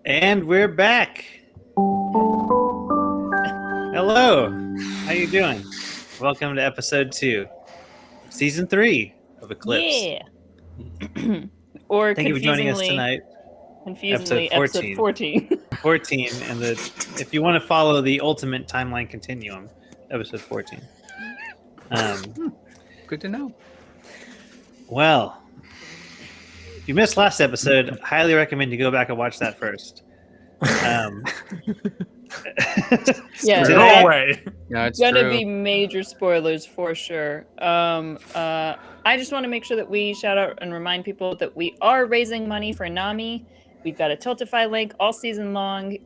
And we're back. Hello. How you doing? Welcome to episode 2, season 3 of Eclipse. Yeah. Or thank you for joining us tonight. Confusingly, episode 14. 14, and if you want to follow the ultimate timeline continuum, episode 14. Good to know. Well, if you missed last episode, I highly recommend you go back and watch that first. Yeah, no way. No, it's gonna true. be major spoilers for sure. I just want to make sure that we shout out and remind people that we are raising money for NAMI. We've got a Tiltify link all season long.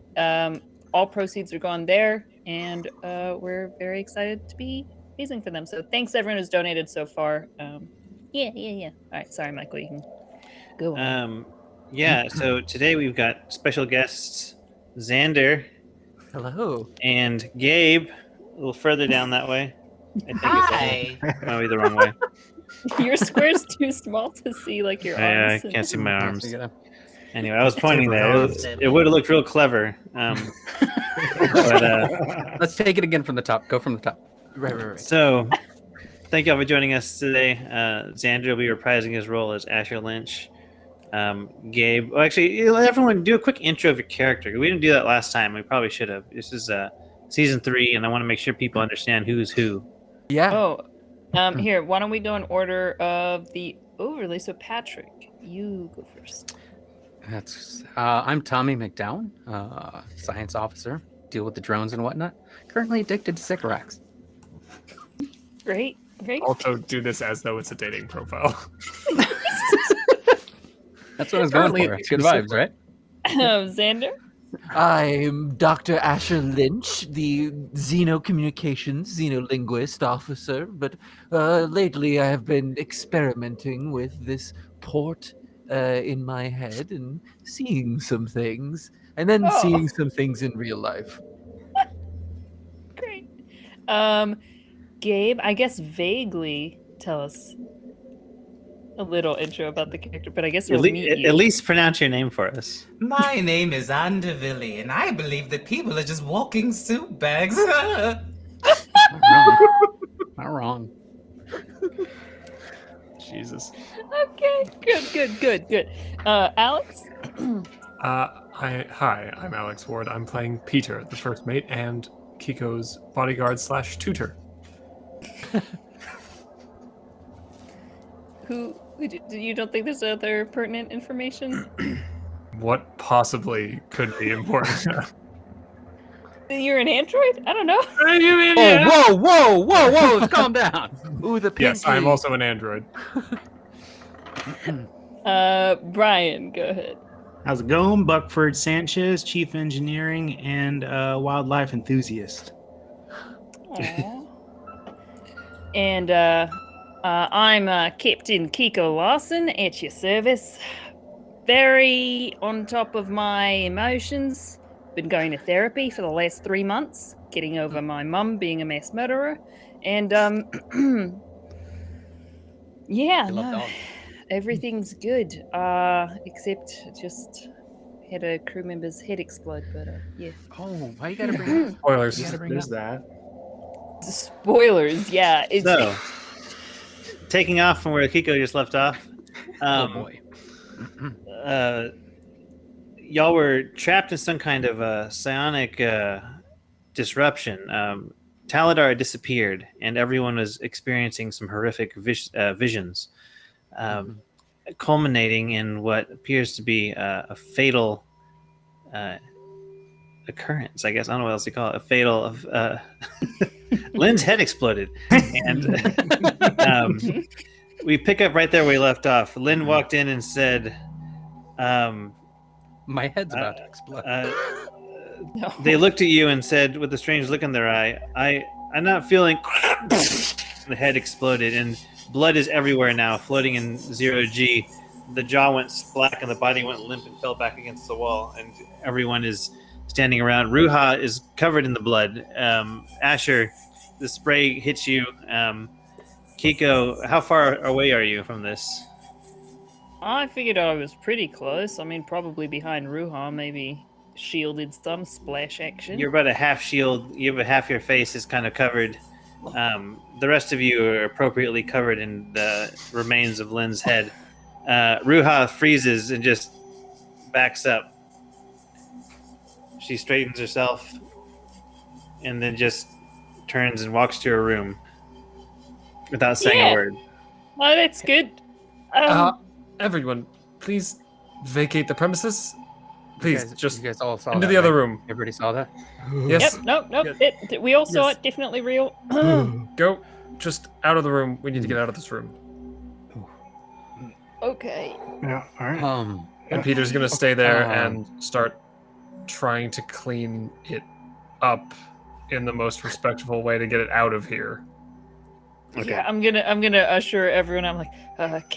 All proceeds are going there, and we're very excited to be raising for them. So thanks everyone who's donated so far. Yeah. All right, sorry, Michael, you can go on. Yeah, so today we've got special guests Xander. Hello. And Gabe, a little further down that way. I think Hi. it's might be the wrong way. Your square's too small to see like your I arms. can't see my arms. You gotta- Anyway, I was pointing there. It would have looked real clever. But, Let's take it again from the top. Go from the top. Right. so, thank y'all for joining us today. Xander will be reprising his role as Asher Lynch. Gabe, well, actually, let everyone do a quick intro of your character. We didn't do that last time. We probably should have. This is season 3, and I want to make sure people understand who's who. Yeah. Oh, here, why don't we go in order of the overlay? So Patrick, you go first. That's. I'm Tommy McDowell, science officer. Deal with the drones and whatnot. Currently addicted to cigarettes. Great. Also, do this as though it's a dating profile. That's what I was going Currently for. addicted Good to vibes, right? Xander? I'm Dr. Asher Lynch, the xenocommunications officer, but lately I have been experimenting with this port in my head and seeing some things, and then seeing some things in real life. Great. Gabe, I guess vaguely tell us a little intro about the character, but I guess we'll meet you. At least pronounce your name for us. My name is Anduvilli, and I believe that people are just walking soup bags. Not wrong. Jesus. Okay, good. Alex? Hi, I'm Alex Ward. I'm playing Peter, the first mate, and Kiko's bodyguard / tutor. Who you don't think there's other pertinent information? What possibly could be important? You're an android? I don't know. Whoa! Calm down. Ooh, the pinky. Yes, I'm also an android. Brian, go ahead. How's it going? Buckford Sanchez, Chief Engineering and Wildlife Enthusiast. Aww. And I'm Captain Kiko Larson at your service. Very on top of my emotions. Been going to therapy for the last 3 months, getting over my mum being a mass murderer. And yeah, no, everything's good. Except just had a crew member's head explode, but yeah. Oh, why you gotta bring up? Spoilers. You gotta bring There's up. that. Spoilers, yeah. It's, So, taking off from where Kiko just left off. Oh boy. Y'all were trapped in some kind of psionic disruption. Taladar had disappeared, and everyone was experiencing some horrific visions, culminating in what appears to be a fatal occurrence. I guess I don't know what else to call it. A fatal. Lynn's head exploded, and we pick up right there where we left off. Lynn walked in and said. My head's about to explode. no. They looked at you and said, with a strange look in their eye, I'm not feeling. The head exploded, and blood is everywhere now, floating in 0G. The jaw went black, and the body went limp and fell back against the wall, and everyone is standing around. Ruha is covered in the blood. Asher, the spray hits you. Kiko, how far away are you from this? I figured I was pretty close. I mean, probably behind Ruha, maybe shielded some splash action. You're about a half shield. You have a half your face is kind of covered. The rest of you are appropriately covered in the remains of Lynn's head. Ruha freezes and just backs up. She straightens herself and then just turns and walks to her room without saying a word. Oh, that's good. Everyone, please vacate the premises. Please, you guys all saw into that, the other right? room. Everybody saw that? Yes. Yep, nope. We all saw it. Definitely real. Go. Just out of the room. We need to get out of this room. Okay. Yeah, all right. And Peter's gonna stay there and start trying to clean it up in the most respectful way to get it out of here. Okay. Yeah, I'm gonna assure everyone. I'm like,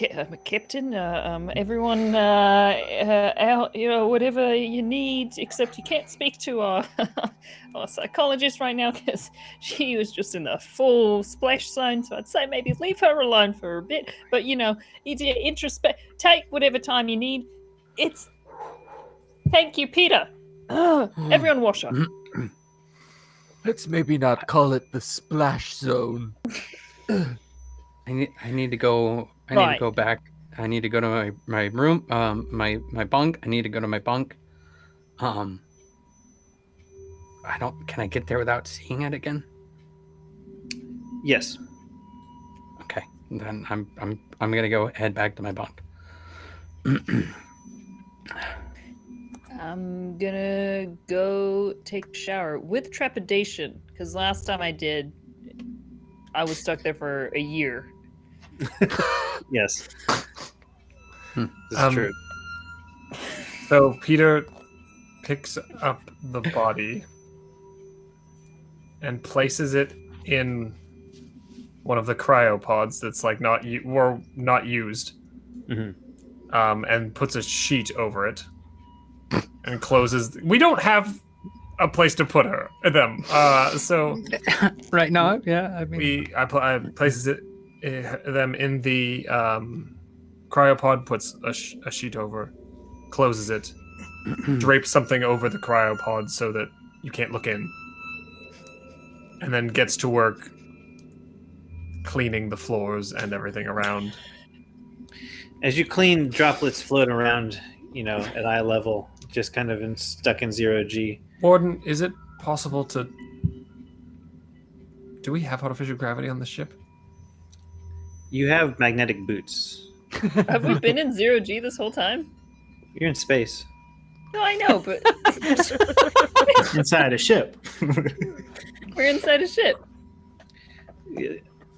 Captain. Everyone, out. Whatever you need, except you can't speak to our psychologist right now because she was just in the full splash zone. So I'd say maybe leave her alone for a bit. But introspect. Take whatever time you need. Thank you, Peter. Everyone, wash up. Let's maybe not call it the splash zone. I need to go. I need to go back. I need to go to my room. My bunk. I need to go to my bunk. I don't. Can I get there without seeing it again? Yes. Okay. Then I'm gonna go head back to my bunk. I'm gonna go take a shower with trepidation because last time I did, I was stuck there for a year. Yes. This is true. So Peter picks up the body and places it in one of the cryopods that's like not used, and puts a sheet over it and closes. We don't have a place to put them. So right now, yeah. I mean, I places them in the cryopod, puts a sheet over, closes it, drapes something over the cryopod so that you can't look in, and then gets to work cleaning the floors and everything around. As you clean, droplets float around, at eye level, just kind of stuck in 0G. Warden, is it possible to... Do we have artificial gravity on the ship? You have magnetic boots. Have we been in 0G this whole time? You're in space. No, I know, but Inside a ship. we're inside a ship.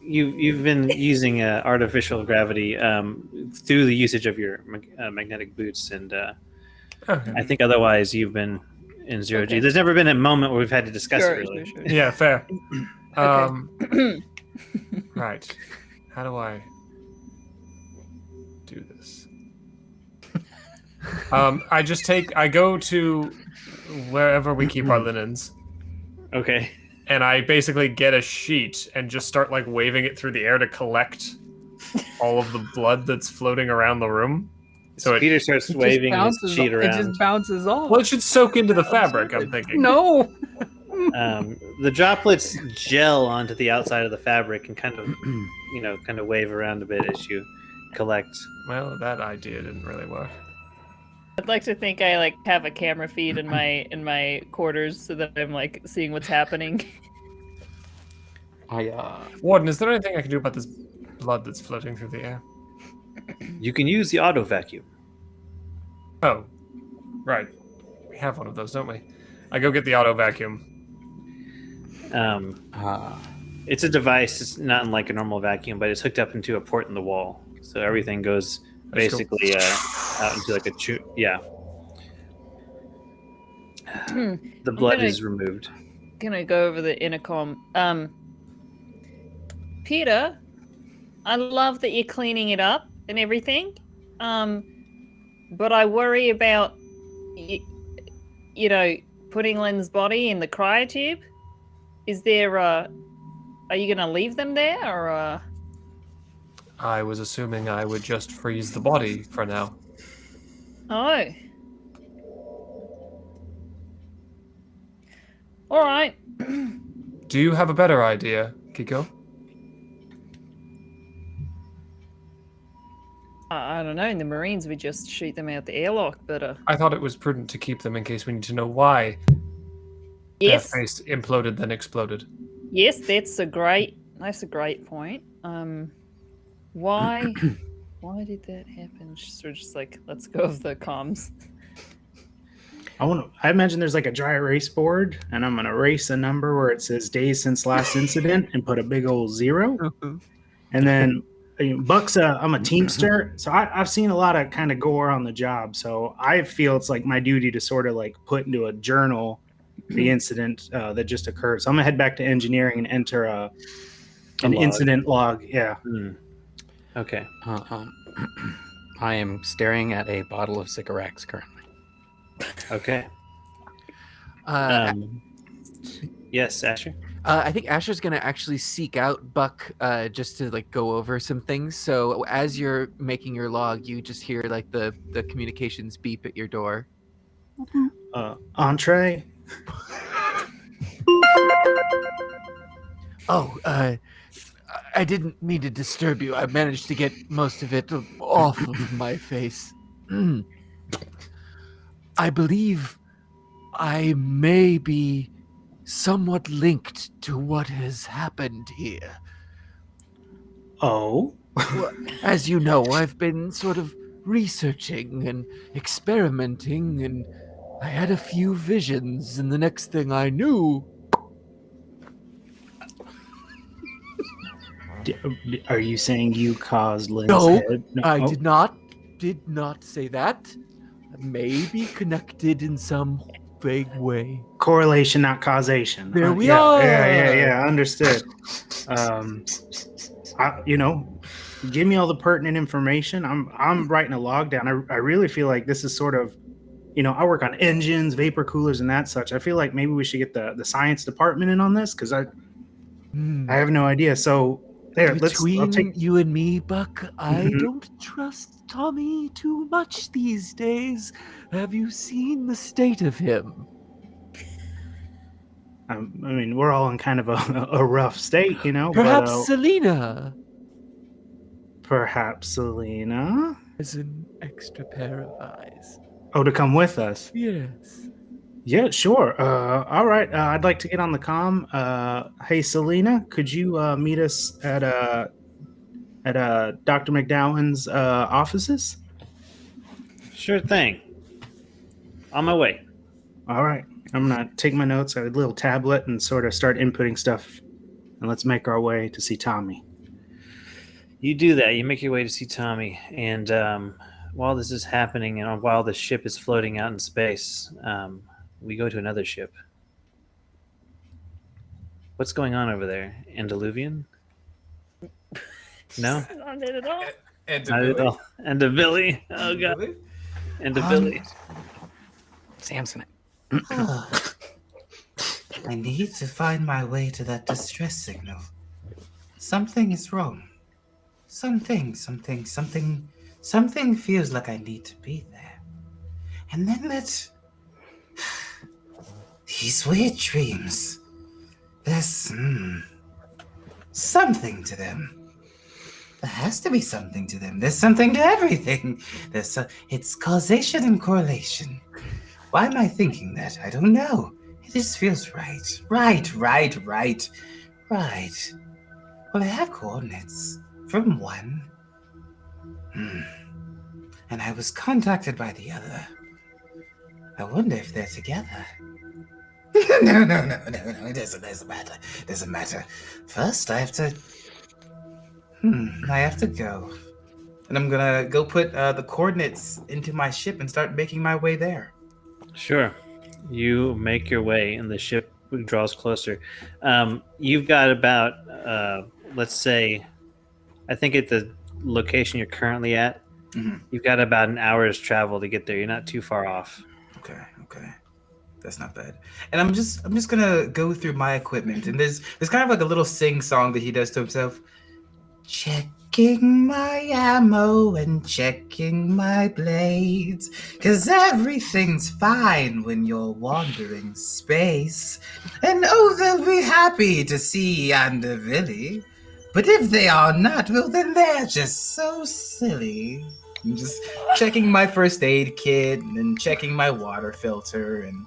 You've been using artificial gravity through the usage of your magnetic boots, and Okay. I think otherwise you've been in 0G. Okay. There's never been a moment where we've had to discuss it, really. Sure. Yeah, fair. Okay. Right. How do I do this? I go to wherever we keep our linens, Okay. and I basically get a sheet and just start like waving it through the air to collect all of the blood that's floating around the room. So Peter starts waving his sheet It around. just bounces off. Well, it should soak into the fabric, I'm thinking. No. The droplets gel onto the outside of the fabric and kind of wave around a bit as you collect. Well, that idea didn't really work. I'd like to think I have a camera feed in my quarters so that I'm seeing what's happening. Warden, is there anything I can do about this blood that's floating through the air? You can use the auto vacuum. Oh, right. We have one of those, don't we? I go get the auto vacuum. It's a device. It's not like a normal vacuum, but it's hooked up into a port in the wall, so everything goes basically out into like a yeah. The blood is removed. Gonna go over the intercom. Peter, I love that you're cleaning it up and everything. But I worry about putting Lynn's body in the cryotube. Is there are you gonna leave them there or I was assuming I would just freeze the body for now. Oh. All right. Do you have a better idea, Kiko? I don't know. In the Marines, we just shoot them out the airlock, but I thought it was prudent to keep them in case we need to know why yes, their face imploded then exploded. yes, that's a great point. Why did that happen? So just like, let's go of the comms. I imagine there's like a dry erase board, and I'm gonna erase a number where it says days since last incident and put a big old 0. And then Buck's I'm a teamster, so I've seen a lot of kind of gore on the job. So I feel it's like my duty to sort of like put into a journal the incident that just occurred. So I'm gonna head back to engineering and enter an log. incident log. Yeah. Okay. I am staring at a bottle of cigarettes currently. Okay. Yes, Asher. I think Asher's gonna actually seek out Buck just to like go over some things. So as you're making your log, you just hear like the communications beep at your door. Entree. Oh, I didn't mean to disturb you. I managed to get most of it off of my face. I believe I may be somewhat linked to what has happened here. Oh. Well, as you know, I've been sort of researching and experimenting, and I had a few visions, and the next thing I knew... Are you saying you caused Lynn's No, head? I did not say that. May be connected in some vague way. Correlation, not causation. There we are. Yeah. Understood. Give me all the pertinent information. I'm writing a log down. I really feel like this is sort of, I work on engines, vapor coolers, and that such. I feel like maybe we should get the science department in on this because I have no idea. So there, Between you and me, Buck, I don't trust Tommy too much these days. Have you seen the state of him? I mean, we're all in kind of a rough state, Perhaps Selena. Perhaps Selena. As an extra pair of eyes. Oh, to come with us? Yes. Yeah, sure. All right. I'd like to get on the comm. Hey, Selena, could you meet us at Dr. McDowell's offices? Sure thing. On my way. All right. I'm going to take my notes, I have a little tablet, and sort of start inputting stuff. And let's make our way to see Tommy. You do that. You make your way to see Tommy. And while this is happening and while the ship is floating out in space, we go to another ship. What's going on over there? Andaluvian? No? Not it at all. Not at all. Anduvilli. Oh, God. Anduvilli. Samson. I need to find my way to that distress signal. Something is wrong. Something feels like I need to be there. And then these weird dreams. There's something to them. There has to be something to them. There's something to everything. It's causation and correlation. Why am I thinking that? I don't know. It just feels right. Right. Well, I have coordinates from one. And I was contacted by the other. I wonder if they're together. No. It doesn't matter. First, I have to go. And I'm gonna go put the coordinates into my ship and start making my way there. Sure. You make your way, and the ship draws closer. You've got about, let's say, I think at the location you're currently at, you've got about an hour's travel to get there. You're not too far off. Okay. That's not bad. And I'm just gonna go through my equipment, and there's kind of like a little sing song that he does to himself. Check checking my ammo and checking my blades, 'cause everything's fine when you're wandering space. And oh, they'll be happy to see Anduvilli. But if they are not, well, then they're just so silly. I'm just checking my first aid kit and then checking my water filter and...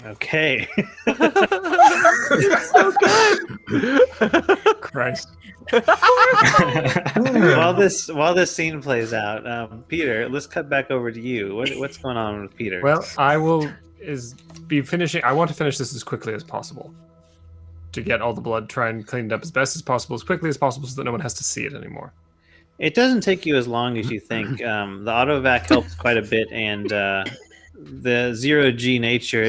Okay. So good. Christ. while this scene plays out, Peter, let's cut back over to you. What's going on with Peter? Well, I will be finishing. I want to finish this as quickly as possible to get all the blood, try and clean it up as best as possible, as quickly as possible, so that no one has to see it anymore. It doesn't take you as long as you think. The autovac helps quite a bit, and the 0G nature,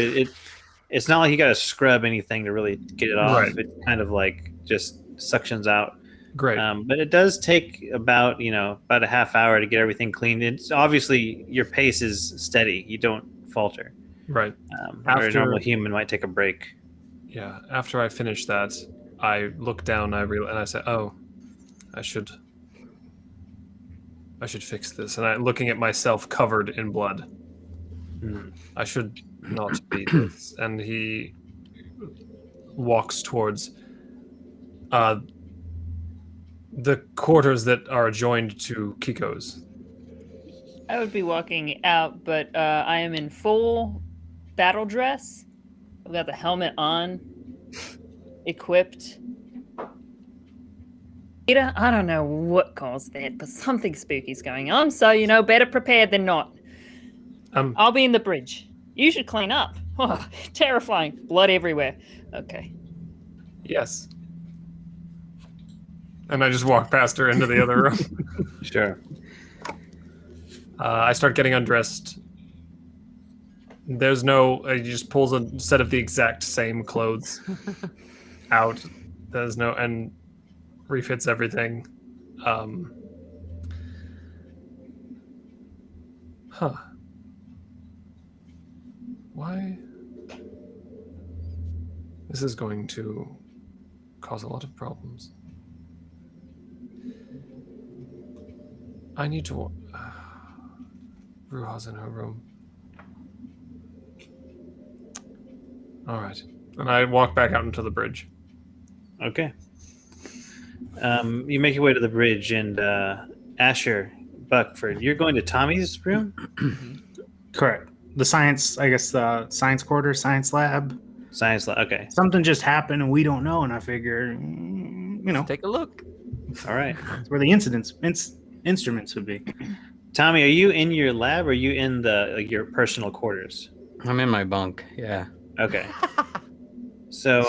it's not like you got to scrub anything to really get it off. Right. It kind of like just suctions out. Great. But it does take about a half hour to get everything cleaned. It's obviously your pace is steady. You don't falter. Right. Where a normal human might take a break. Yeah. After I finish that, I look down. And I say, "Oh, I should fix this." And I'm looking at myself covered in blood. I should not be this. And he walks towards the quarters that are adjoined to Kiko's. I would be walking out, but I am in full battle dress. I've got the helmet on, equipped. Peter, I don't know what caused that, but something spooky's going on, so, better prepared than not. I'll be in the bridge. You should clean up. Oh, terrifying. Blood everywhere. Okay. Yes. And I just walk past her into the other room. Sure. I start getting undressed. There's he just pulls a set of the exact same clothes out. There's and refits everything. Why? This is going to cause a lot of problems. I need to... Ruha's in her room. Alright. And I walk back out into the bridge. Okay. You make your way to the bridge, and Asher, Buckford, you're going to Tommy's room? Correct. The science quarter, science lab. Science lab, okay. Something just happened and we don't know, and I figure, Let's take a look. All right. That's where the instruments would be. Tommy, are you in your lab, or are you in your personal quarters? I'm in my bunk, yeah. Okay. So,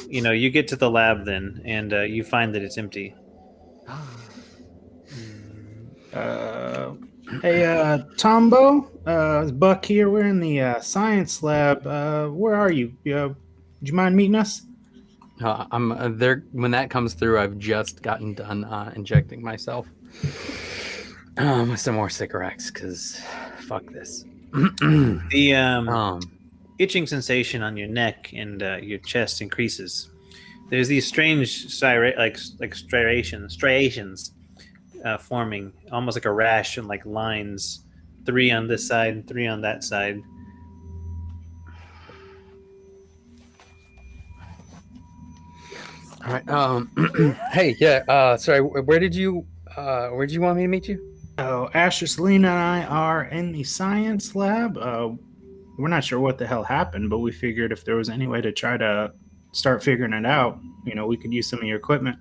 you get to the lab then, and you find that it's empty. Hey, Tombo, it's Buck here. We're in the science lab. Where are you? Would you mind meeting us? I'm there. When that comes through, I've just gotten done injecting myself with some more cigarettes, because fuck this. The itching sensation on your neck and your chest increases. There's these strange striations forming, almost like a rash, and like lines, 3 on this side and 3 on that side. All right. Hey, yeah. Sorry. Where did you want me to meet you? Oh, Asher, Selena, and I are in the science lab. We're not sure what the hell happened, but we figured if there was any way to try to start figuring it out, we could use some of your equipment.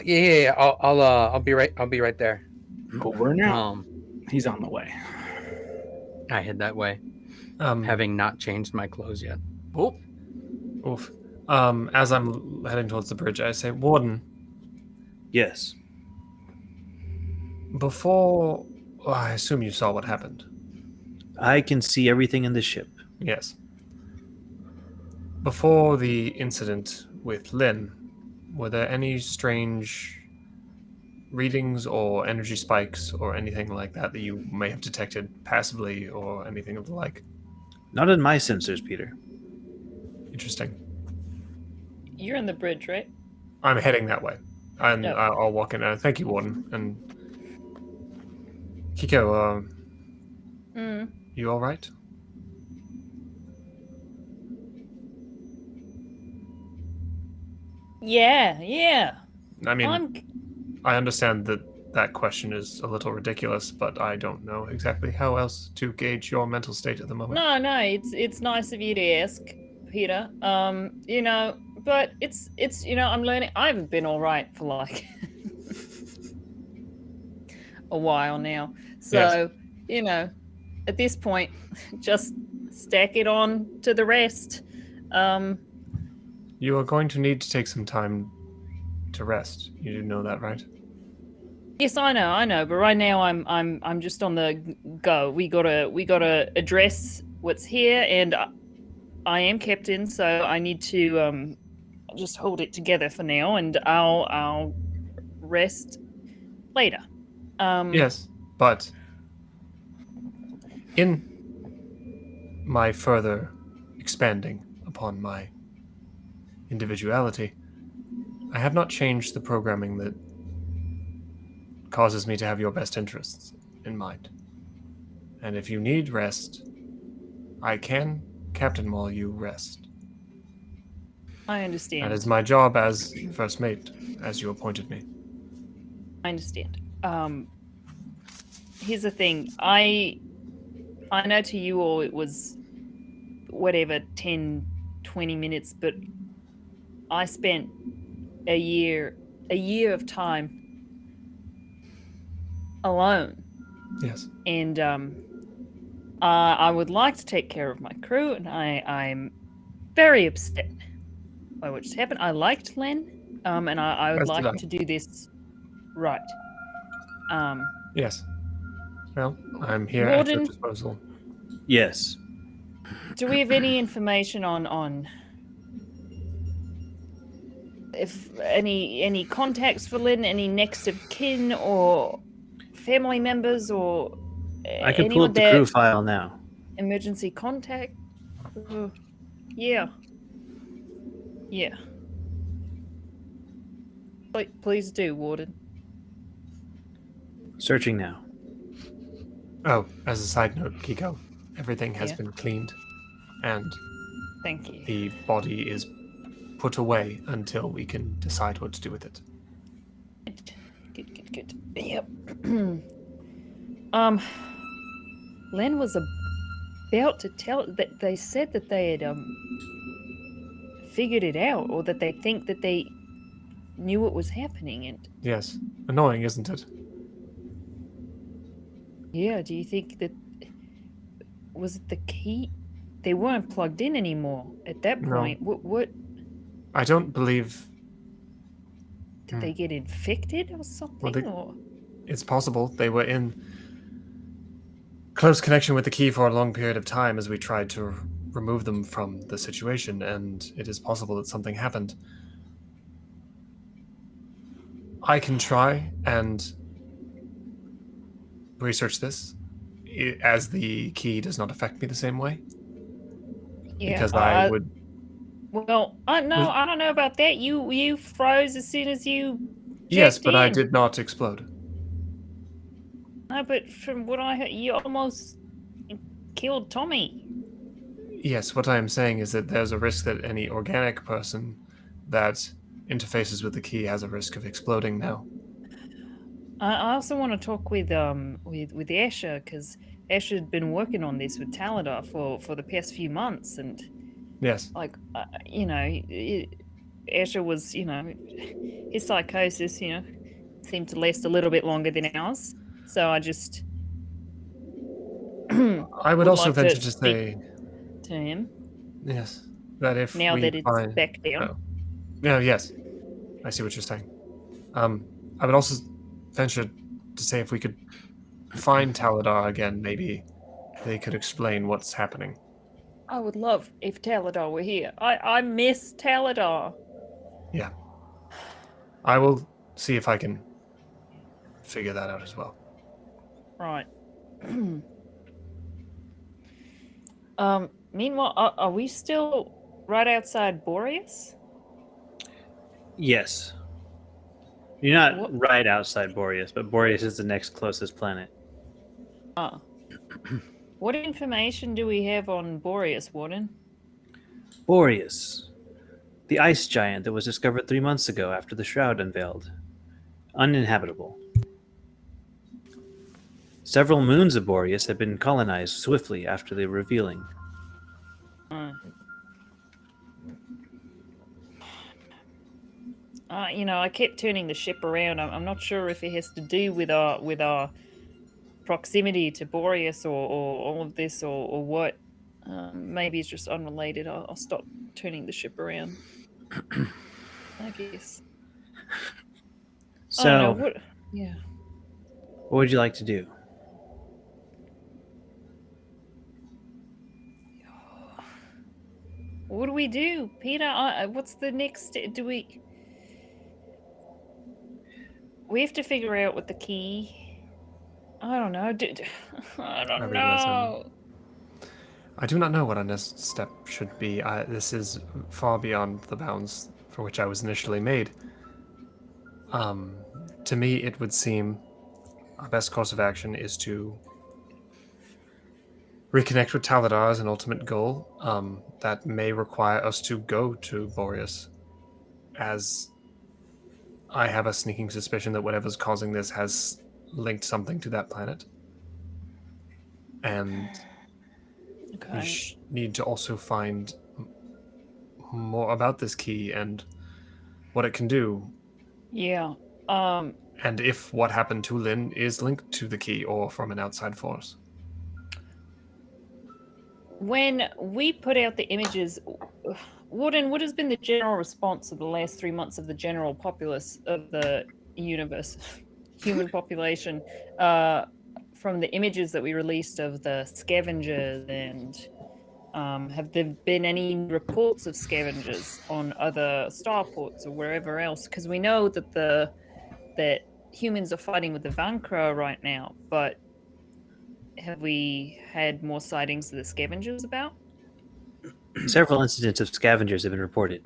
Yeah. I'll be right. I'll be right there. Over now. He's on the way. I head that way, having not changed my clothes yet. Oh. Oof. As I'm heading towards the bridge, I say, Warden. Yes. Before... I assume you saw what happened. I can see everything in the ship. Yes. Before the incident with Lynn, were there any strange readings or energy spikes or anything like that that you may have detected passively or anything of the like? Not in my sensors, Peter. Interesting. You're in the bridge, right? I'm heading that way. And Oh. I'll walk in. Thank you, Warden. And Kiko, you all right? Yeah. I mean, I'm I understand that that question is a little ridiculous, but I don't know exactly how else to gauge your mental state at the moment. no, it's nice of you to ask, Peter. But it's I'm learning. I haven't been all right for like a while now. So, at this point, just stack it on to the rest. You are going to need to take some time to rest. You do know that, right? Yes, I know, but right now I'm just on the go. We gotta address what's here, and I am captain, so I need to just hold it together for now, and I'll rest later. Yes, but in my further expanding upon my individuality, I have not changed the programming that causes me to have your best interests in mind. And if you need rest, I can captain while you rest. I understand. That is my job as first mate, as you appointed me. I understand. Here's the thing. I know to you all it was whatever 10, 20 minutes, but I spent a year of time alone. Yes. And I would like to take care of my crew, and I'm very upset by what just happened. I liked Len, and I would As did like I. to do this right. Yes. Well, I'm here at Warden? your disposal. Yes. Do we have any information on if any contacts for Lynn, any next of kin or family members, or I can pull anyone up the there? crew file now. Emergency contact? Yeah. Please do, Warden. Searching now. Oh, as a side note, Kiko, everything has Yeah. been cleaned, and Thank you. the body is put away until we can decide what to do with it. Good. Yep. Len was about to tell that they said that they had figured it out, or that they think that they knew what was happening, and Yes. Annoying, isn't it? yeah, do you think that was it the key? They weren't plugged in anymore at that No. point. What I don't believe did they get infected or something? Or it's possible. They were in close connection with the key for a long period of time as we tried to remove them from the situation, and it is possible that something happened. I can try and research this, as the key does not affect me the same way. yeah, Because I would... Well, I don't know about that. You froze as soon as you. Yes, checked but I in. did not explode. No, but from what I heard, you almost killed Tommy. Yes, what I am saying is that there's a risk that any organic person that interfaces with the key has a risk of exploding now. I also want to talk with Asher, because Asher's been working on this with Taladar for the past few months, and Yes. like Asher was his psychosis seemed to last a little bit longer than ours, so I just I would would also like to venture to speak say, to him yes, that if now we that it's find... back down. Oh. Yeah, yes. I see what you're saying. I would also venture to say if we could find Taladar again, maybe they could explain what's happening. I would love if Taladar were here. I miss Taladar. Yeah. I will see if I can figure that out as well. Right. Meanwhile, are we still right outside Boreas? Yes. You're not What? right outside Boreas, but Boreas is the next closest planet. Oh. What information do we have on Boreas, Warden? Boreas, the ice giant that was discovered 3 months ago after the shroud unveiled. Uninhabitable. Several moons of Boreas have been colonized swiftly after the revealing. I kept turning the ship around. I'm not sure if it has to do with our proximity to Boreas or all of this or what. Maybe it's just unrelated. I'll stop turning the ship around. I guess. I don't know So, what. Yeah. what would you like to do? What do we do, Peter? What's the next step? Do we? We have to figure out what the key. I don't know. I don't Every know. I do not know what our next step should be. This is far beyond the bounds for which I was initially made. To me, it would seem our best course of action is to reconnect with Taladar as an ultimate goal. That may require us to go to Boreas, as I have a sneaking suspicion that whatever's causing this has linked something to that planet. And we need to also find more about this key and what it can do. Yeah. And if what happened to Lynn is linked to the key or from an outside force. When we put out the images, Warden, what has been the general response of the last 3 months of the general populace of the universe, human population, from the images that we released of the scavengers? And have there been any reports of scavengers on other starports or wherever else? Because we know that that humans are fighting with the Vankra right now, but have we had more sightings of the scavengers about? Several incidents of scavengers have been reported.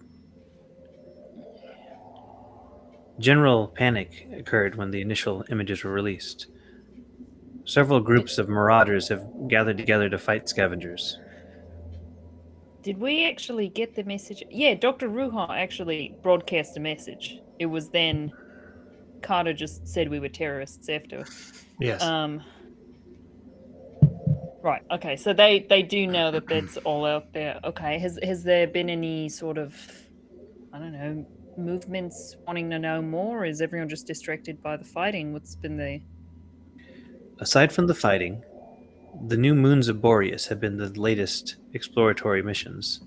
General panic occurred when the initial images were released. Several groups of marauders have gathered together to fight scavengers. Did we actually get the message? Yeah, Dr. Ruha actually broadcast a message. It was then Carter just said we were terrorists after. Yes. Right. Okay. So they do know that that's all out there. Okay. Has there been any sort of, I don't know, movements wanting to know more? Or is everyone just distracted by the fighting? What's been the? Aside from the fighting, the new moons of Boreas have been the latest exploratory missions.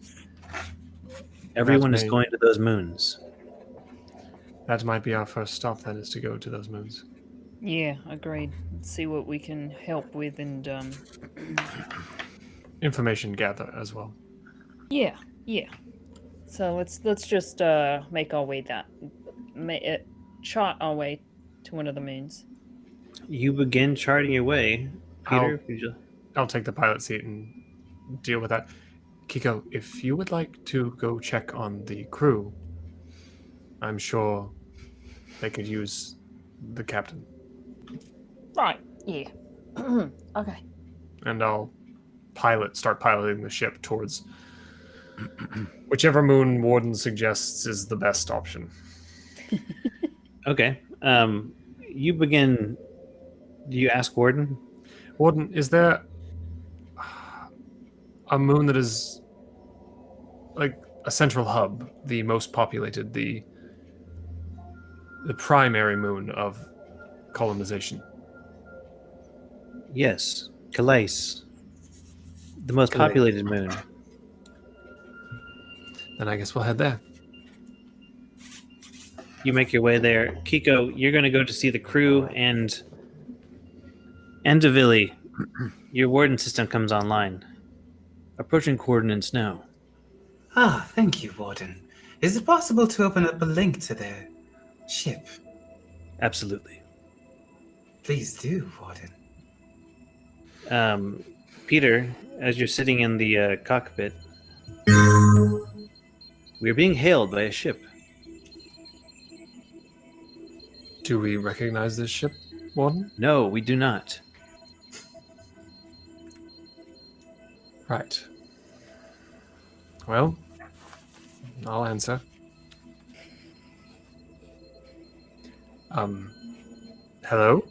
Everyone is going to those moons. That might be our first stop then, is to go to those moons. Yeah, agreed. Let's see what we can help with and information gather as well. Yeah. So let's just make our way chart our way to one of the moons. You begin charting your way, Peter. I'll take the pilot seat and deal with that. Kiko, if you would like to go check on the crew, I'm sure they could use the captain. Right. Yeah. Okay. And I'll start piloting the ship towards whichever moon Warden suggests is the best option. Okay. You begin. Do you ask Warden? Warden, is there a moon that is like a central hub, the most populated, the primary moon of colonization? Yes, Calais, the most populated moon. Then I guess we'll head there. You make your way there. Kiko, you're going to go to see the crew, and Anduvilli, your warden system comes online. Approaching coordinates now. Ah, thank you, Warden. Is it possible to open up a link to their ship? Absolutely. Please do, Warden. Peter, as you're sitting in the cockpit, we are being hailed by a ship. Do we recognize this ship, Warden? No, we do not. Right. Well, I'll answer. Hello?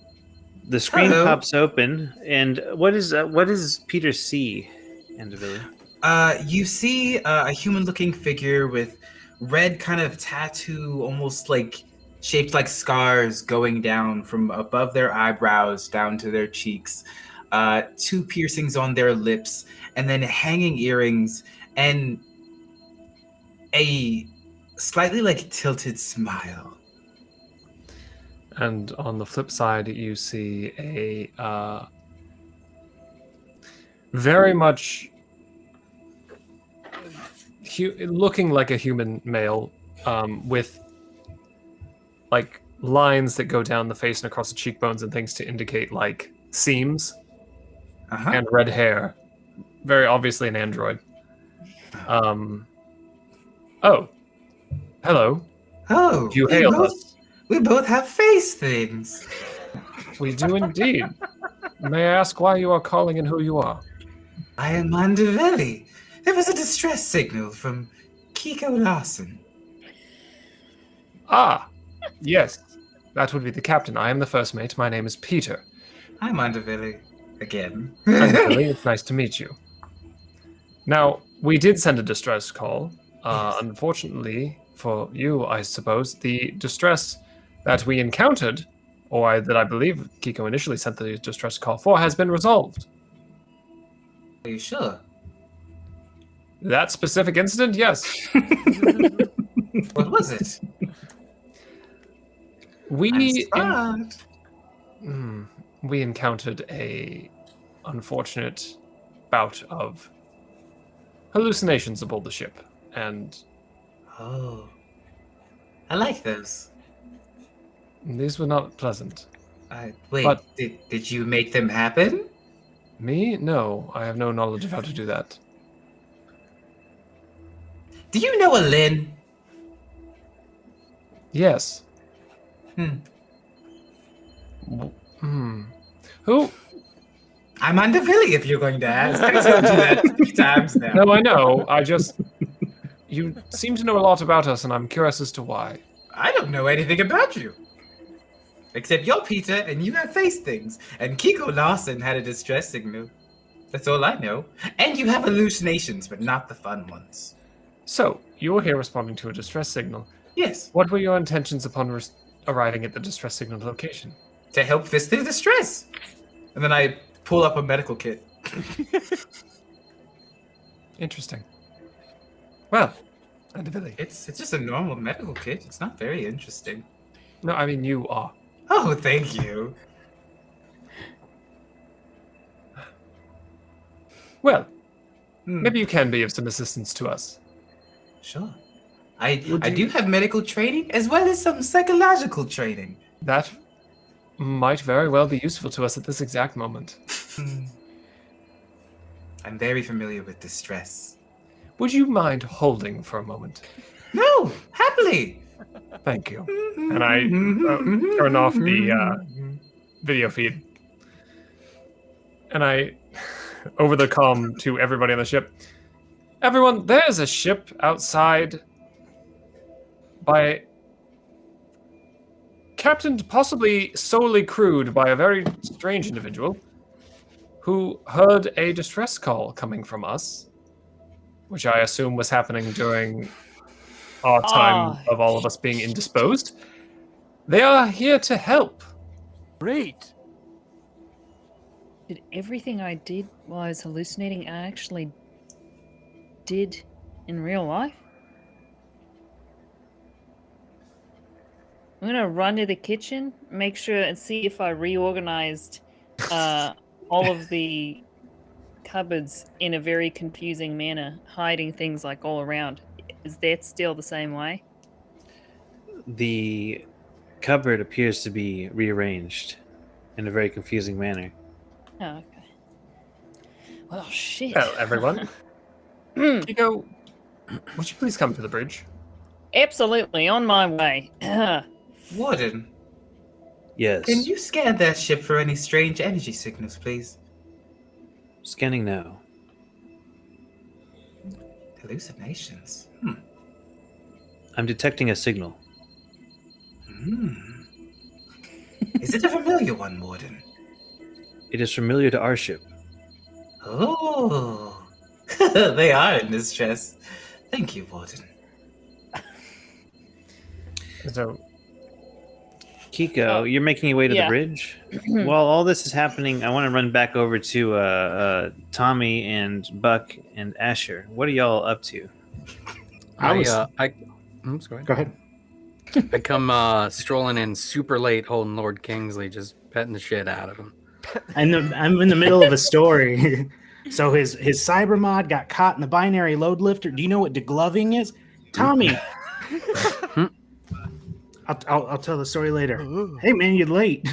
The screen Hello. pops open, and what does Peter see, Anduvilli? You see a human-looking figure with red kind of tattoo, almost like shaped like scars going down from above their eyebrows down to their cheeks. 2 piercings on their lips, and then hanging earrings, and a slightly like tilted smile. And on the flip side, you see a very much looking like a human male, with like lines that go down the face and across the cheekbones and things to indicate like seams, Uh-huh. and red hair. Very obviously an android. Oh, hello. Oh, You hail us. We both have face things. We do indeed. May I ask why you are calling and who you are? I am Anduvilli. There was a distress signal from Kiko Larson. Ah, yes. That would be the captain. I am the first mate. My name is Peter. I'm Anduvilli. Again. Anduvilli, it's nice to meet you. Now, we did send a distress call. Yes. Unfortunately for you, I suppose, the distress that we encountered, or that I believe Kiko initially sent the distress call for, has been resolved. Are you sure? That specific incident, yes. What was it? I'm smart. We encountered a unfortunate bout of hallucinations aboard the ship, and Oh. I like those. these were not pleasant. Wait, But- did you make them happen? Me? No, I have no knowledge of how to do that. Do you know a Lynn? Yes. Hmm. Who? I'm Anduvilli, if you're going to ask. I told you that 3 times now. No, I know. I just... You seem to know a lot about us, and I'm curious as to why. I don't know anything about you. Except you're Peter, and you have face things. And Kiko Larson had a distress signal. That's all I know. And you have hallucinations, but not the fun ones. So, you're here responding to a distress signal. Yes, What were your intentions upon arriving at the distress signal location? to help fix the distress. And then I pull up a medical kit. Interesting. Well, Anduvilli. It's just a normal medical kit. It's not very interesting. No, I mean, you are. Oh, thank you. Well, Hmm. maybe you can be of some assistance to us. Sure. I Would do you- have medical training as well as some psychological training. That might very well be useful to us at this exact moment. I'm very familiar with distress. Would you mind holding for a moment? No, happily. Thank you. And I turn off the video feed. And I, over the comm to everybody on the ship, everyone, there's a ship outside by captained, possibly solely crewed by a very strange individual who heard a distress call coming from us, which I assume was happening during our time of all of us being indisposed. They are here to help. Great. Did everything I did while I was hallucinating I actually did in real life? I'm gonna run to the kitchen, make sure and see if I reorganized all of the cupboards in a very confusing manner, hiding things like all around. Is that still the same way? The cupboard appears to be rearranged in a very confusing manner. Oh, okay. Well, shit. Well, everyone. Kiko, would you please come to the bridge? Absolutely, on my way. Warden, Yes. Can you scan that ship for any strange energy signals, please? Scanning now. Hallucinations. I'm detecting a signal. Is it a familiar one, Warden? It is familiar to our ship. Oh, they are in distress. Thank you, Warden. So, Kiko, you're making your way to the yeah. bridge? While all this is happening, I want to run back over to Tommy and Buck and Asher. What are y'all up to? Go Go ahead. I come strolling in super late, holding Lord Kingsley, just petting the shit out of him. I'm in the middle of a story. So his cyber mod got caught in the binary load lifter. Do you know what degloving is? Tommy. I'll tell the story later. Hey man, you're late.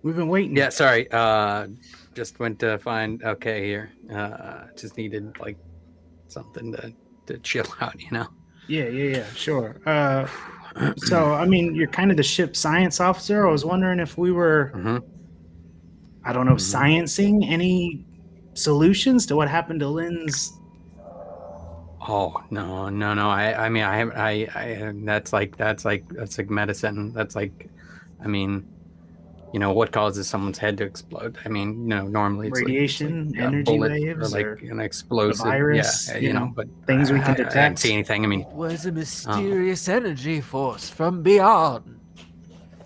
We've been waiting. Yeah, sorry. Just went to find here. Just needed like something to chill out, you know. Yeah, sure. So I mean, you're kind of the ship science officer. I was wondering if we were, I don't know, sciencing any solutions to what happened to Lynn's. Oh no! I mean, I that's like medicine. That's like, I mean, you know, what causes someone's head to explode? I mean, you know, normally it's Radiation, like energy bullet waves, or like or an explosive virus, Yeah, you know, but things we can I didn't detect. see anything. I mean, It was a mysterious energy force from beyond.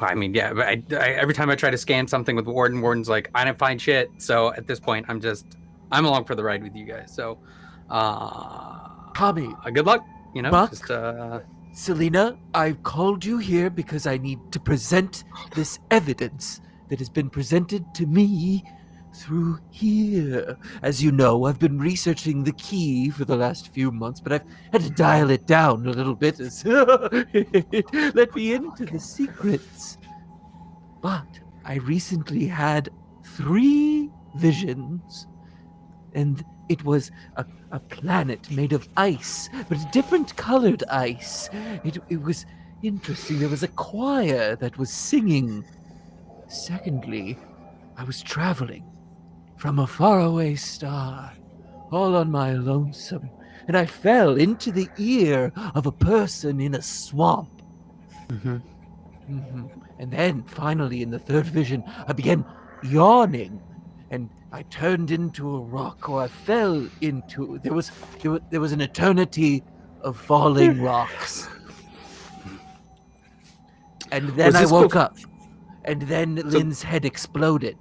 I mean, yeah. But I every time I try to scan something with Warden's like, I didn't find shit. So at this point, I'm along for the ride with you guys. So, Tommy, good luck. You know, Buck? just Selena, I've called you here because I need to present this evidence that has been presented to me through here. As you know, I've been researching the key for the last few months, but I've had to dial it down a little bit as it let me into the secrets. But I recently had 3 visions, and it was a planet made of ice, but a different colored ice. It was interesting. There was a choir that was singing. Secondly, I was traveling from a faraway star, all on my lonesome, and I fell into the ear of a person in a swamp. And then, finally, in the 3rd vision, I began yawning, and I turned into a rock, or I fell into. There was an eternity of falling rocks, and then I woke up, and then Lynn's head exploded.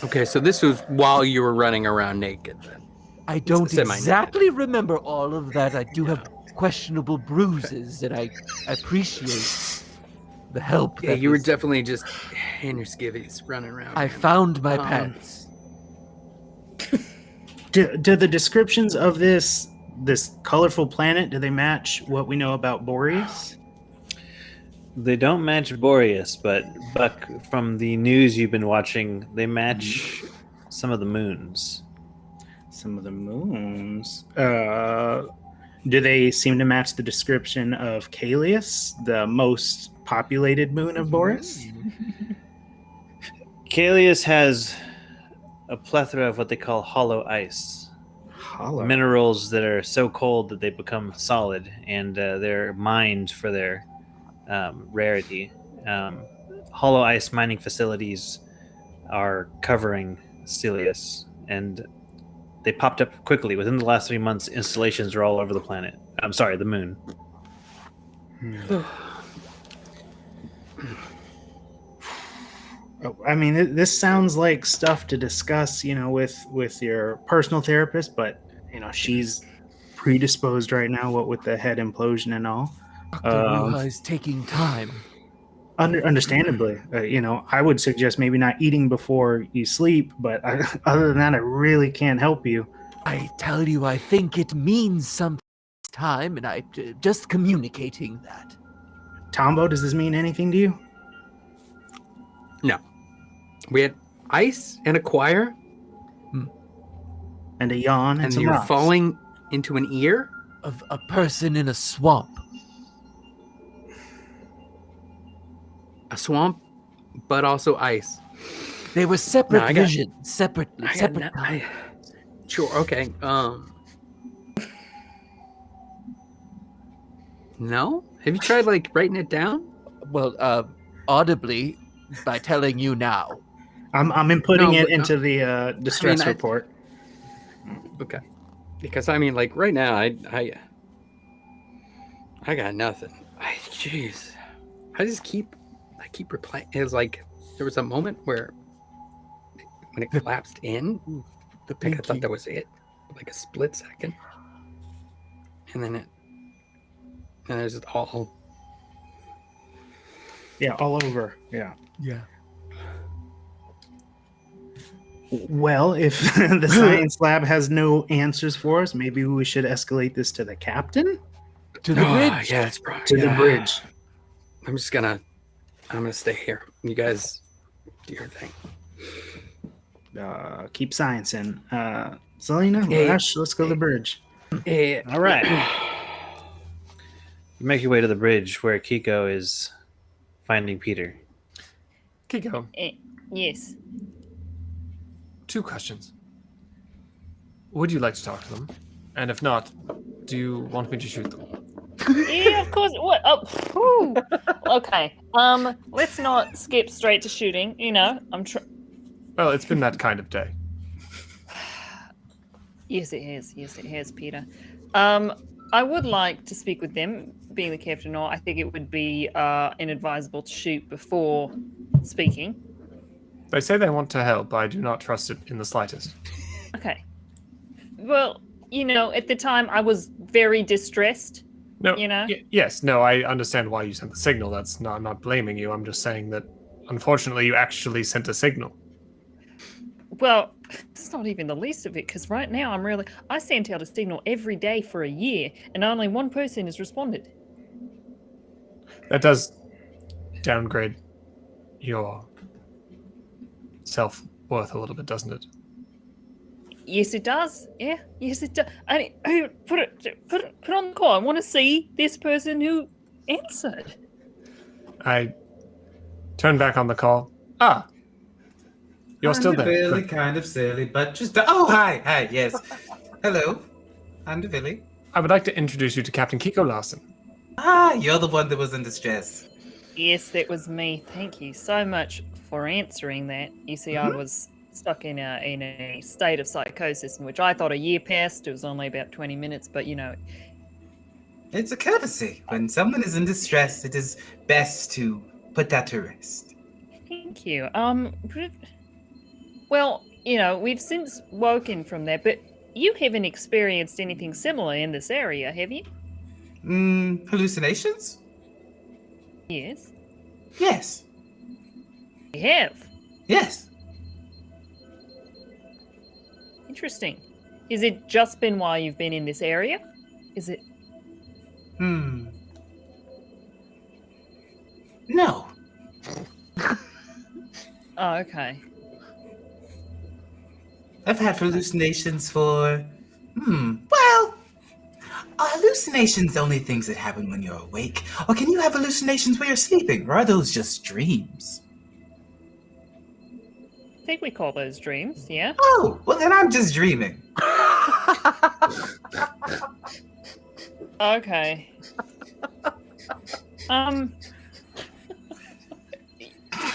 Okay, so this was while you were running around naked, then. I don't exactly remember all of that. I do have questionable bruises, and I appreciate the help. Yeah, you were definitely just in your skivvies running around. I found my pants. Do the descriptions of this colorful planet, do they match what we know about Boreas? They don't match Boreas, but Buck, from the news you've been watching, they match some of the moons. Some of the moons. Do they seem to match the description of Caelius, the most populated moon of Boreas? Caelius has a plethora of what they call hollow ice. Hollow. Minerals that are so cold that they become solid, and they're mined for their rarity. Hollow ice mining facilities are covering Caelius, and they popped up quickly. Within the last 3 months, installations are all over the planet. I'm sorry, the moon. I mean, this sounds like stuff to discuss, you know, with your personal therapist, but, you know, she's predisposed right now, what with the head implosion and all. Dr. Ruha is taking time. Understandably, you know, I would suggest maybe not eating before you sleep, but other than that, I really can't help you. I tell you, I think it means some time, and I just communicating that. Tombo, does this mean anything to you? No. We had ice and a choir. And a yawn and some you're rocks. falling into an ear? Of a person in a swamp. A swamp but also ice. They were separate I got- visions, separately, separate times. Sure, okay. No? Have you tried like writing it down? Well, audibly by telling you now. I'm inputting No, it but- into the distress I- report. Okay. Because I mean, like right now, I got nothing. Jeez, I keep replaying. It was like there was a moment where when it collapsed in, The like I thought pinky. that was it, like a split second, and then there's just all. Yeah, all over. Yeah. Yeah. Well, if the science lab has no answers for us, maybe we should escalate this to the captain? To the bridge. Yeah, it's probably To the bridge. I'm gonna stay here. You guys do your thing. Keep science in. Selena, Hey. Ash, let's go to the bridge. All right. You make your way to the bridge where Kiko is finding Peter. Kiko, Yes. 2 questions. Would you like to talk to them? And if not, do you want me to shoot them? Yeah, of course. What? Oh, whew. Okay. Let's not skip straight to shooting. You know, Well, it's been that kind of day. Yes, it has. Yes, it has, Peter. I would like to speak with them, being the captain, or I think it would be inadvisable to shoot before speaking. They say they want to help, but I do not trust it in the slightest. Okay. Well, you know, at the time I was very distressed. No, You know? yes, no, I understand why you sent the signal. That's not, I'm not blaming you. I'm just saying that, unfortunately, you actually sent a signal. Well, it's not even the least of it, because right now I sent out a signal every day for a year, and only one person has responded. That does downgrade your self-worth a little bit, doesn't it? Yes, it does. Yeah, yes, it does. Put it on the call. I want to see this person who answered. I turn back on the call. Ah, you're still there. Really Good. kind of silly, but just hi, yes. Hello, Anduvilli. I would like to introduce you to Captain Kiko Larson. Ah, you're the one that was in distress. Yes, that was me. Thank you so much for answering that. You see, I was stuck in a state of psychosis in which I thought a year passed. It was only about 20 minutes, but you know. It's a courtesy. When someone is in distress, it is best to put that to rest. Thank you. Well, you know, we've since woken from that, but you haven't experienced anything similar in this area, have you? Hallucinations? Yes. Yes. You have. Yes. Interesting. Is it just been while you've been in this area? Is it? No. Oh, okay. I've had hallucinations for... Well... Are hallucinations only things that happen when you're awake? Or can you have hallucinations while you're sleeping? Or are those just dreams? I think we call those dreams, yeah? Oh, well then I'm just dreaming. Okay.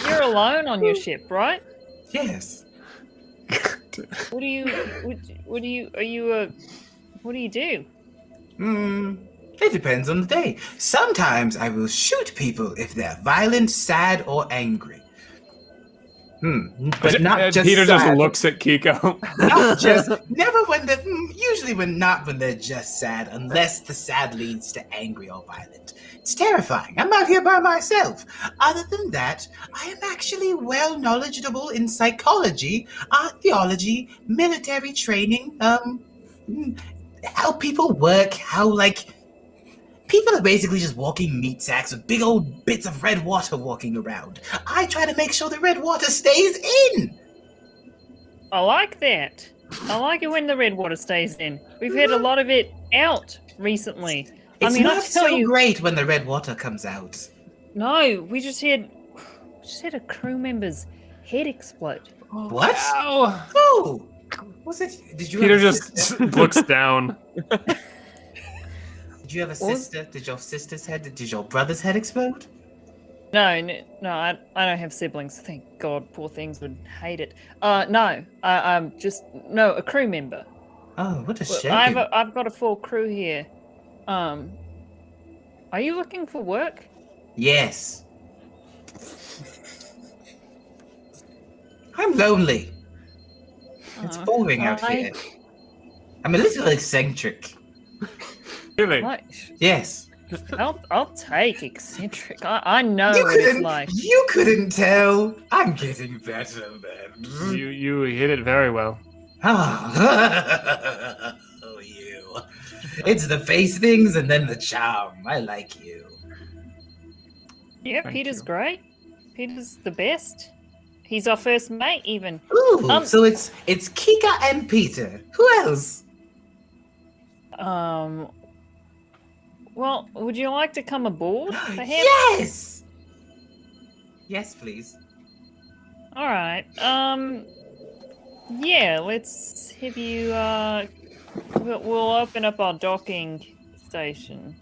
You're alone on your ship, right? Yes. What do you do? It depends on the day. Sometimes I will shoot people if they're violent, sad, or angry. But not just Peter sad. just looks at Kiko. Not just, never when they're, usually not when they're just sad, unless the sad leads to angry or violent. It's terrifying. I'm out here by myself. Other than that, I am actually well knowledgeable in psychology, theology, military training, how people work, how, people are basically just walking meat sacks with big old bits of red water walking around. I try to make sure the red water stays in. I like that. I like it when the red water stays in. We've had a lot of it out recently. It's I mean, not I tell so you, great when the red water comes out. no, we just had just had a crew member's head explode. What? Ow! Oh, was it? Did you? Peter have a just sister? looks down. Did you have a What was- sister? Did your sister's head? Did your brother's head explode? No, I don't have siblings. Thank God, poor things would hate it. No, I'm just a crew member. Oh, what a Well, shame. I've got a full crew here. Are you looking for work? Yes. I'm lonely. It's boring out here. I'm a little eccentric. Really? What? Yes. I'll take eccentric. I know You what it's couldn't. like. You couldn't tell. I'm getting better, man. You hit it very well. Oh, you. It's the face things and then the charm. I like you. Yeah, Thank Peter's you. great. Peter's the best. He's our first mate, even. Ooh, so it's Kika and Peter. Who else? Well, would you like to come aboard, perhaps? Yes. Yes, please. All right. Yeah, let's have you. We'll open up our docking station.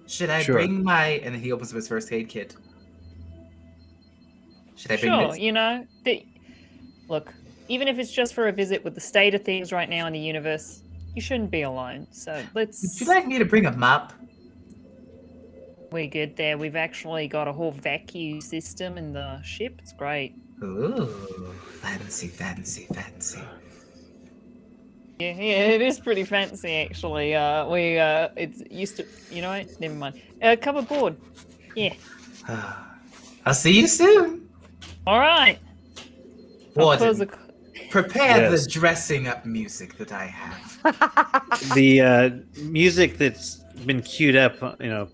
Should I Sure. bring my? And then he opens up his first aid kit. Should I bring Sure, this? you know. Look, even if it's just for a visit with the state of things right now in the universe, you shouldn't be alone. So let's. Would you like me to bring a mop? We're good there. We've actually got a whole vacuum system in the ship. It's great. Ooh, fancy, fancy, fancy. Yeah, it is pretty fancy actually. It's used to. You know what? Never mind. Come aboard. Yeah. I'll see you soon. All right. I'll close Warden, the. prepare Yes. the dressing up music that I have. The music that's been queued up,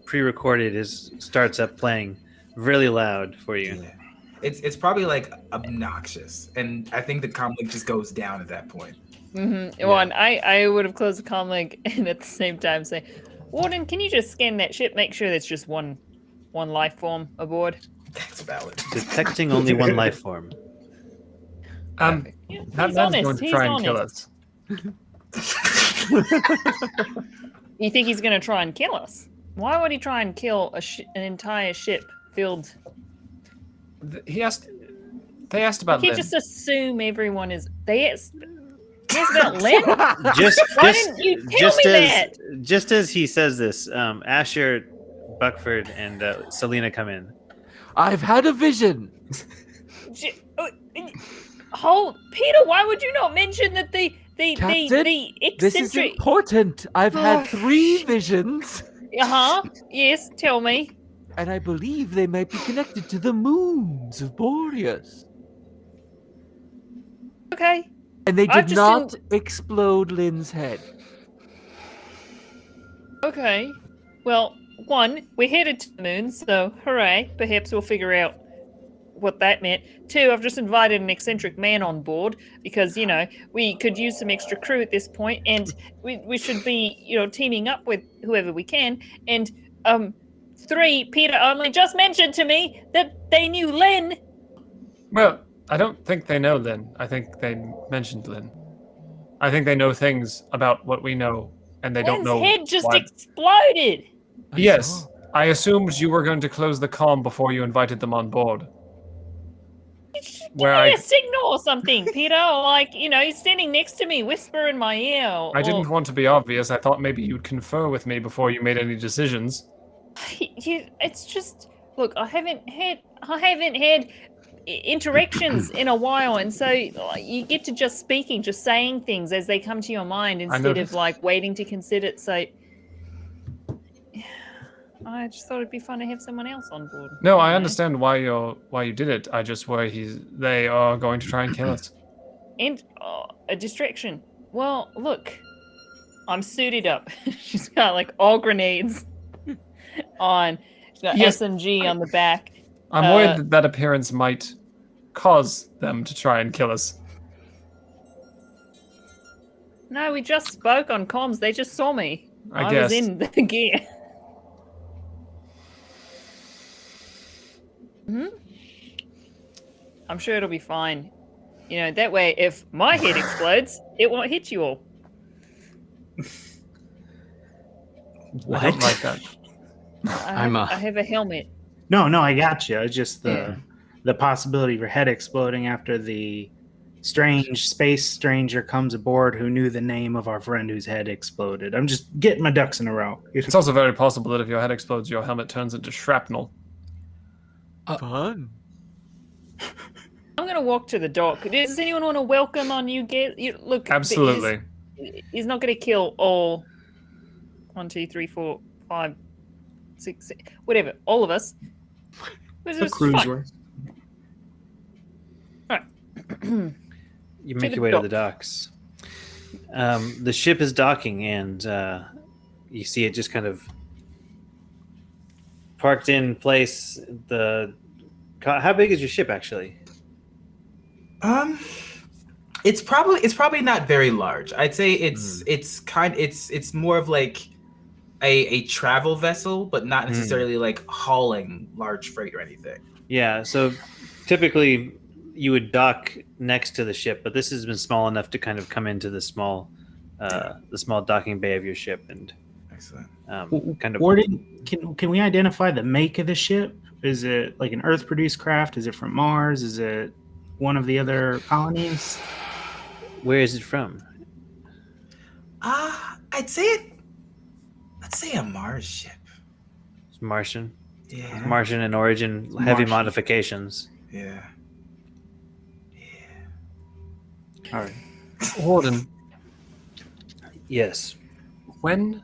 pre-recorded, starts up playing really loud for you. Yeah. It's probably like obnoxious, and I think the comlink just goes down at that point. Mm-hmm. One, I would have closed the comlink and at the same time say, Warden, can you just scan that ship? Make sure there's just one life form aboard. That's valid. Detecting only one life form. Yeah, That he's man's honest. going to He's try and kill honest. us. You think he's gonna try and kill us? Why would he try and kill an entire ship filled? They asked about He Lynn. just assume everyone is. They asked about Lynn. Just, Why just, didn't you tell just me as, that? just as he says this, Asher, Buckford, and Selena come in. I've had a vision. Hold, Peter. Why would you not mention that the Captain, This is eccentric? important. I've had 3 visions, Yes. Tell me. and I believe they might be connected to the moons of Boreas. Okay. And they I've did just not explode Lynn's head. Okay. Well, one, we're headed to the moon, so hooray. Perhaps we'll figure out what that meant. 2, I've just invited an eccentric man on board because, we could use some extra crew at this point, and we should be, teaming up with whoever we can. And 3, Peter only just mentioned to me that they knew Lynn. Well, I don't think they know Lynn. I think they mentioned Lynn. I think they know things about what we know, and they don't Lynn's know. head just why. exploded. Yes, I assumed you were going to close the comm before you invited them on board. Give Where me I- a signal or something, Peter. Or like, he's standing next to me, whisper in my ear. I didn't want to be obvious. I thought maybe you'd confer with me before you made any decisions. It's just, look, I haven't had interactions in a while, and so you get to just speaking, just saying things as they come to your mind instead of noticed. like waiting to consider it. So I just thought it'd be fun to have someone else on board. No, I you know? understand why you did it. I just worry they are going to try and kill us. And a distraction. Well, look, I'm suited up. She's got like all grenades on. She's got Yes, SMG on the back. I'm worried that appearance might cause them to try and kill us. No, we just spoke on comms. They just saw me. I was guess. in the gear. I'm sure it'll be fine. You know, that way, if my head explodes, it won't hit you all. I don't like that. I have a helmet. No, I got you. It's just the possibility of your head exploding after the strange space stranger comes aboard who knew the name of our friend whose head exploded. I'm just getting my ducks in a row. It's also very possible that if your head explodes, your helmet turns into shrapnel. Fun. I'm going to walk to the dock. Does anyone want to welcome on you? Look, Absolutely. He's not going to kill all 1, 2, 3, 4, 5, 6, whatever, all of us. The cruise works. All right. You make your way to the docks. The ship is docking, and you see it just kind of parked in place. How big is your ship, actually? It's probably not very large. I'd say it's more of like a travel vessel, but not necessarily like hauling large freight or anything. Yeah, so typically you would dock next to the ship, but this has been small enough to kind of come into the small docking bay of your ship and Excellent. kind of. Warden, can we identify the make of the ship? Is it like an Earth-produced craft? Is it from Mars? Is it one of the other colonies? Where is it from? I'd say a Mars ship. It's Martian. Yeah. Martian in origin, heavy Martian. modifications. Yeah. All right. Warden, Yes. when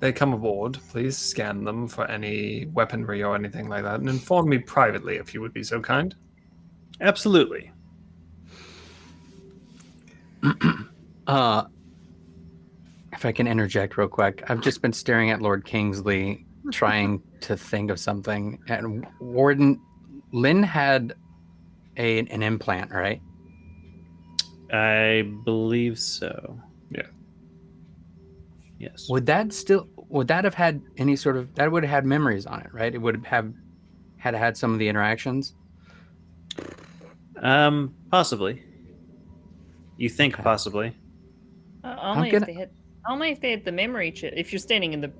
they come aboard, please scan them for any weaponry or anything like that, and inform me privately if you would be so kind. Absolutely. If I can interject real quick, I've just been staring at Lord Kingsley, trying to think of something. And Warden, Lynn had an implant, right? I believe so. Yeah. Yes. Would that have had any sort of, that would have had memories on it, right? It would have had some of the interactions. Possibly. You think Okay. possibly? Only if they had the memory chip. If you're standing in the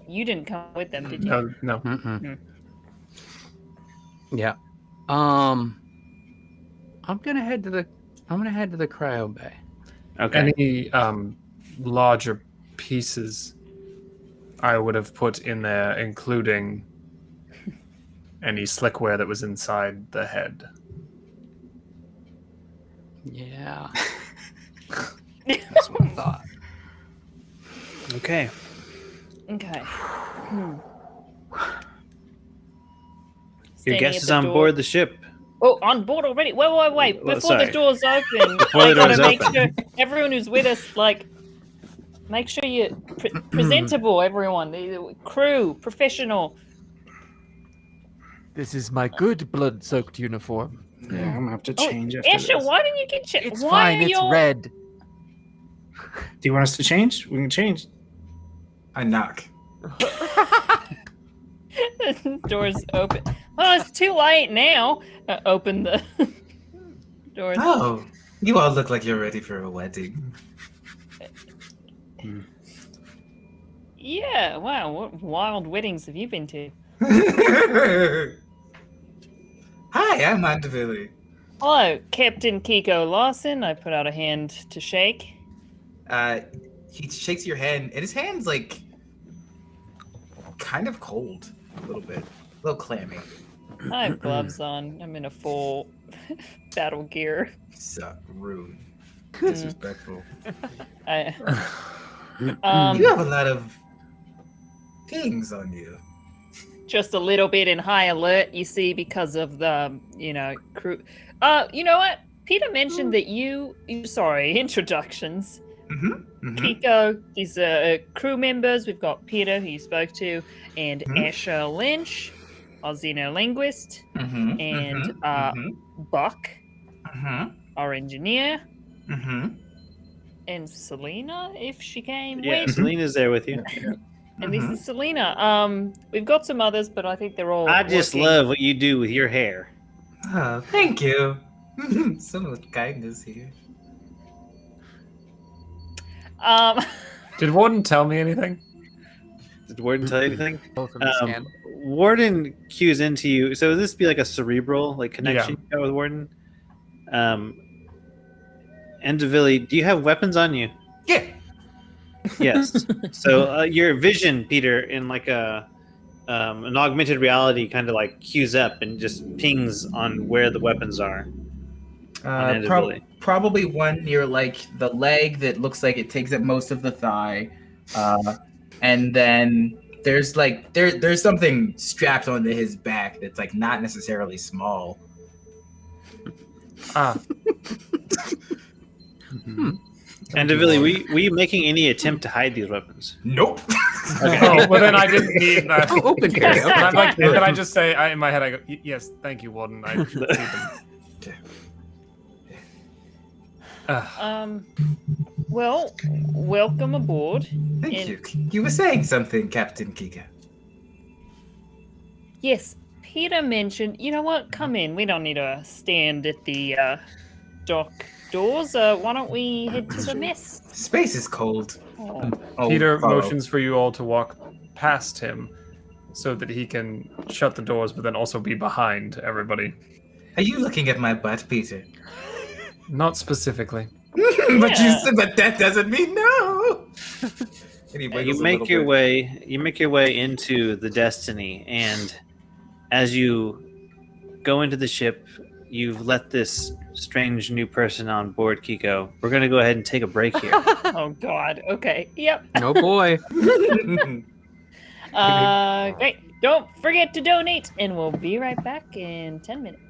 you didn't come with them, did you? No. Mm-mm. Yeah. I'm gonna head to the cryo bay. Okay. Any larger pieces I would have put in there, including any slickware that was inside the head. Yeah. That's what I thought. Okay. Okay. Your Standing guest at is the on door. board the ship. Oh, on board already? Wait. Well, Before sorry. the doors open, Before I the gotta doors make open. sure everyone who's with us, make sure you're presentable, everyone. The crew, professional. This is my good blood-soaked uniform. Yeah, I'm gonna have to Oh, change after Asher, this. why didn't you get changed? It's Why fine. are It's y'all- red. Do you want us to change? We can change. I knock. Doors open. Oh, it's too late now. Open the doors. Oh, you all look like you're ready for a wedding. Yeah, wow. What wild weddings have you been to? Hi, I'm Anduvilli. Hello, Captain Kiko Lawson. I put out a hand to shake. He shakes your hand, and his hand's like kind of cold, a little bit, a little clammy. I have gloves on. I'm in a full battle gear. So rude, disrespectful. I, You have a lot of things on you. just a little bit in high alert, you see, because of the, crew. You know what? Peter mentioned that introductions. Kiko, these are crew members. We've got Peter, who you spoke to, and Asher Lynch, our xenolinguist, and Buck, our engineer, and Selena, if she came Yeah, with. Selena's there with you. And this is Selena. We've got some others, but I think they're all. I just working. love what you do with your hair. Oh, thank you. So much kindness here. Um, Did Warden tell me anything? Did Warden tell you anything? Both from the scan. Warden cues into you. So would this be like a cerebral like connection Yeah. you got with Warden? Anduvilli, do you have weapons on you? Yeah. Yes. So your vision, Peter, in like an augmented reality, kind of like cues up and just pings on where the weapons are. On Anduvilli. Probably one near like the leg that looks like it takes up most of the thigh, and then there's like there's something strapped onto his back that's like not necessarily small. Ah, Anduvilli, were you making any attempt to hide these weapons? Nope. oh, well then I didn't need that. Oh, open carry. And I'm like, Okay. and then I just say, in my head, I go, yes, thank you, Warden. I see them. well, welcome aboard. Thank you. You were saying something, Captain Kiko. Yes, Peter mentioned, you know what? Come in. We don't need to stand at the dock doors. Why don't we head to the mess? Space is cold. Oh. Peter Carl. motions for you all to walk past him so that he can shut the doors, but then also be behind everybody. Are you looking at my butt, Peter? Not specifically. But that doesn't mean no. And he wiggles You a make little your bit. way. You make your way into the Destiny, and as you go into the ship, you've let this strange new person on board, Kiko. We're gonna go ahead and take a break here. Oh God. Okay. Yep. No boy. Great. Don't forget to donate, and we'll be right back in 10 minutes.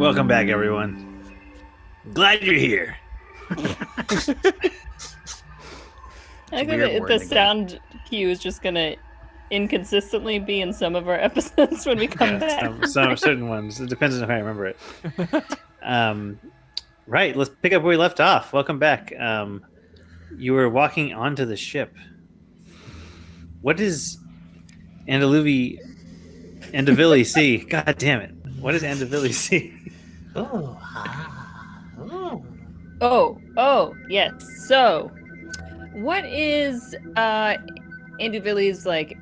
Welcome back, everyone. Glad you're here. I think weird that word the again. sound cue is just gonna inconsistently be in some of our episodes when we come back. Some certain ones. It depends on if I remember it. Right, let's pick up where we left off. Welcome back. You were walking onto the ship. What does Anduvilli see? God damn it. What does Anduvilli see? Oh, Oh, yes. So, what is Anduvilli's like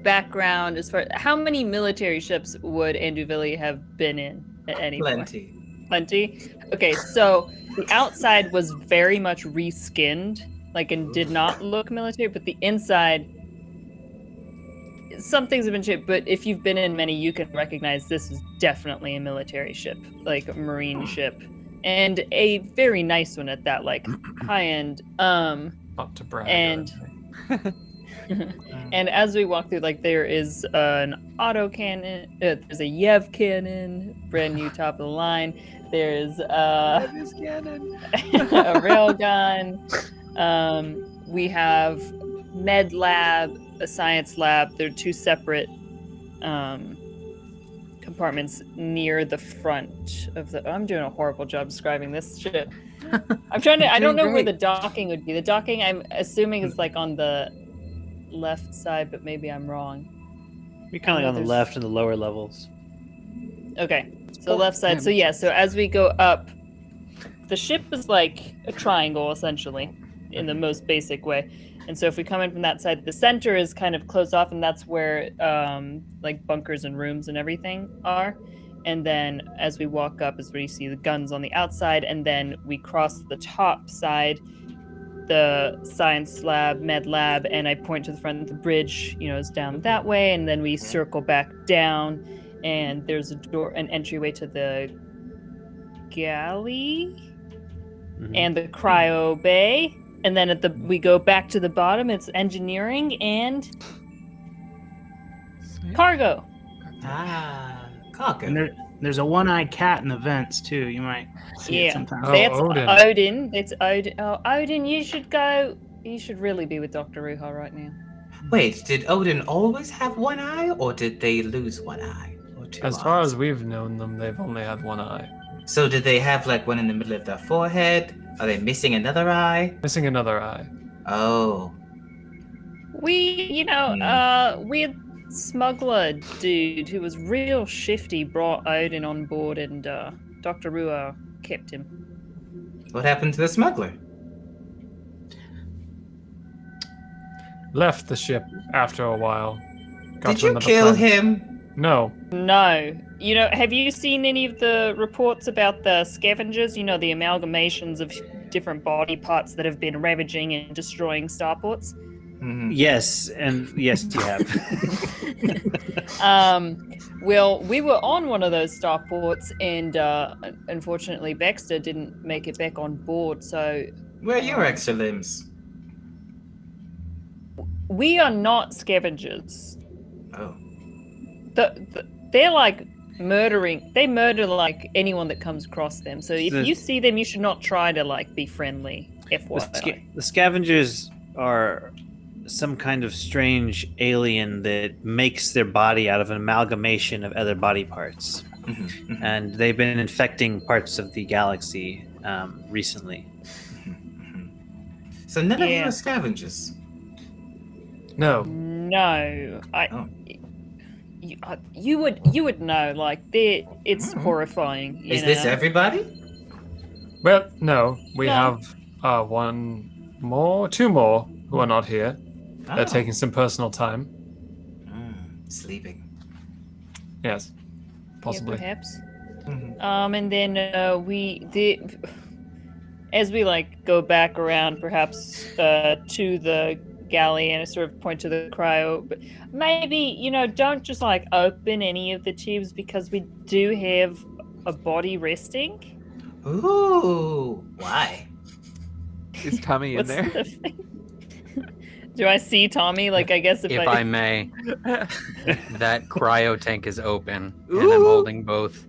background as far how many military ships would Anduvilli have been in at any point? Plenty. Okay, so the outside was very much reskinned, like, and did not look military, but the inside, some things have been shaped, but if you've been in many, you can recognize this is definitely a military ship, like a marine ship, and a very nice one at that, like high end. Not to brag. And and as we walk through, like, there is an auto cannon, there's a Yev cannon, brand new top of the line. There's a rail gun. We have med lab, a science lab. They're two separate compartments near the front of the. I'm doing a horrible job describing this ship. I'm trying to. I don't know where the docking would be. The docking, I'm assuming, is like on the left side, but maybe I'm wrong. You're kind of like on the left and the lower levels. Okay, so left side. So yeah, so as we go up, the ship is like a triangle essentially, in the most basic way. And so if we come in from that side, the center is kind of closed off, and that's where like bunkers and rooms and everything are. And then as we walk up is where you see the guns on the outside, and then we cross the top side, the science lab, med lab, and I point to the front of the bridge, is down that way, and then we circle back down, and there's a door, an entryway to the galley and the cryo bay. And then we go back to the bottom. It's engineering and cargo. Cargo. And there's a one-eyed cat in the vents too. You might see it sometimes. That's Odin. Odin. It's Odin. Oh, Odin, you should go. You should really be with Dr. Ruha right now. Wait, did Odin always have one eye, or did they lose one eye? Or two As far eyes? as we've known them, they've only had one eye. So did they have like one in the middle of their forehead? Are they missing another eye? Missing another eye. Oh. We, weird smuggler dude who was real shifty brought Odin on board, and Dr. Ruha kept him. What happened to the smuggler? Left the ship after a while. Got Did to you another kill planet. him? No. No. Have you seen any of the reports about the scavengers? The amalgamations of different body parts that have been ravaging and destroying starports? Mhm. Yes, and yes, you have. Well, we were on one of those starports, and unfortunately Baxter didn't make it back on board, so... Where are your extra limbs? We are not scavengers. Oh. They're like murdering. They murder like anyone that comes across them. So if you see them, you should not try to like be friendly. FYI. The scavengers are some kind of strange alien that makes their body out of an amalgamation of other body parts. And they've been infecting parts of the galaxy recently. So none of you are scavengers? No. No. You would know, like, it's horrifying. Is this everybody? Well, no. We No. have two more who are not here. Oh. They're taking some personal time. Sleeping. Yes. Possibly. Yeah, perhaps. Mhm. And then as we like go back around, perhaps to the galley, and I sort of point to the cryo. But maybe don't just like open any of the tubes, because we do have a body resting. Ooh, why? Is Tommy in What's there? the thing? Do I see Tommy? Like, I guess If I may, that cryo tank is open, and I'm holding both.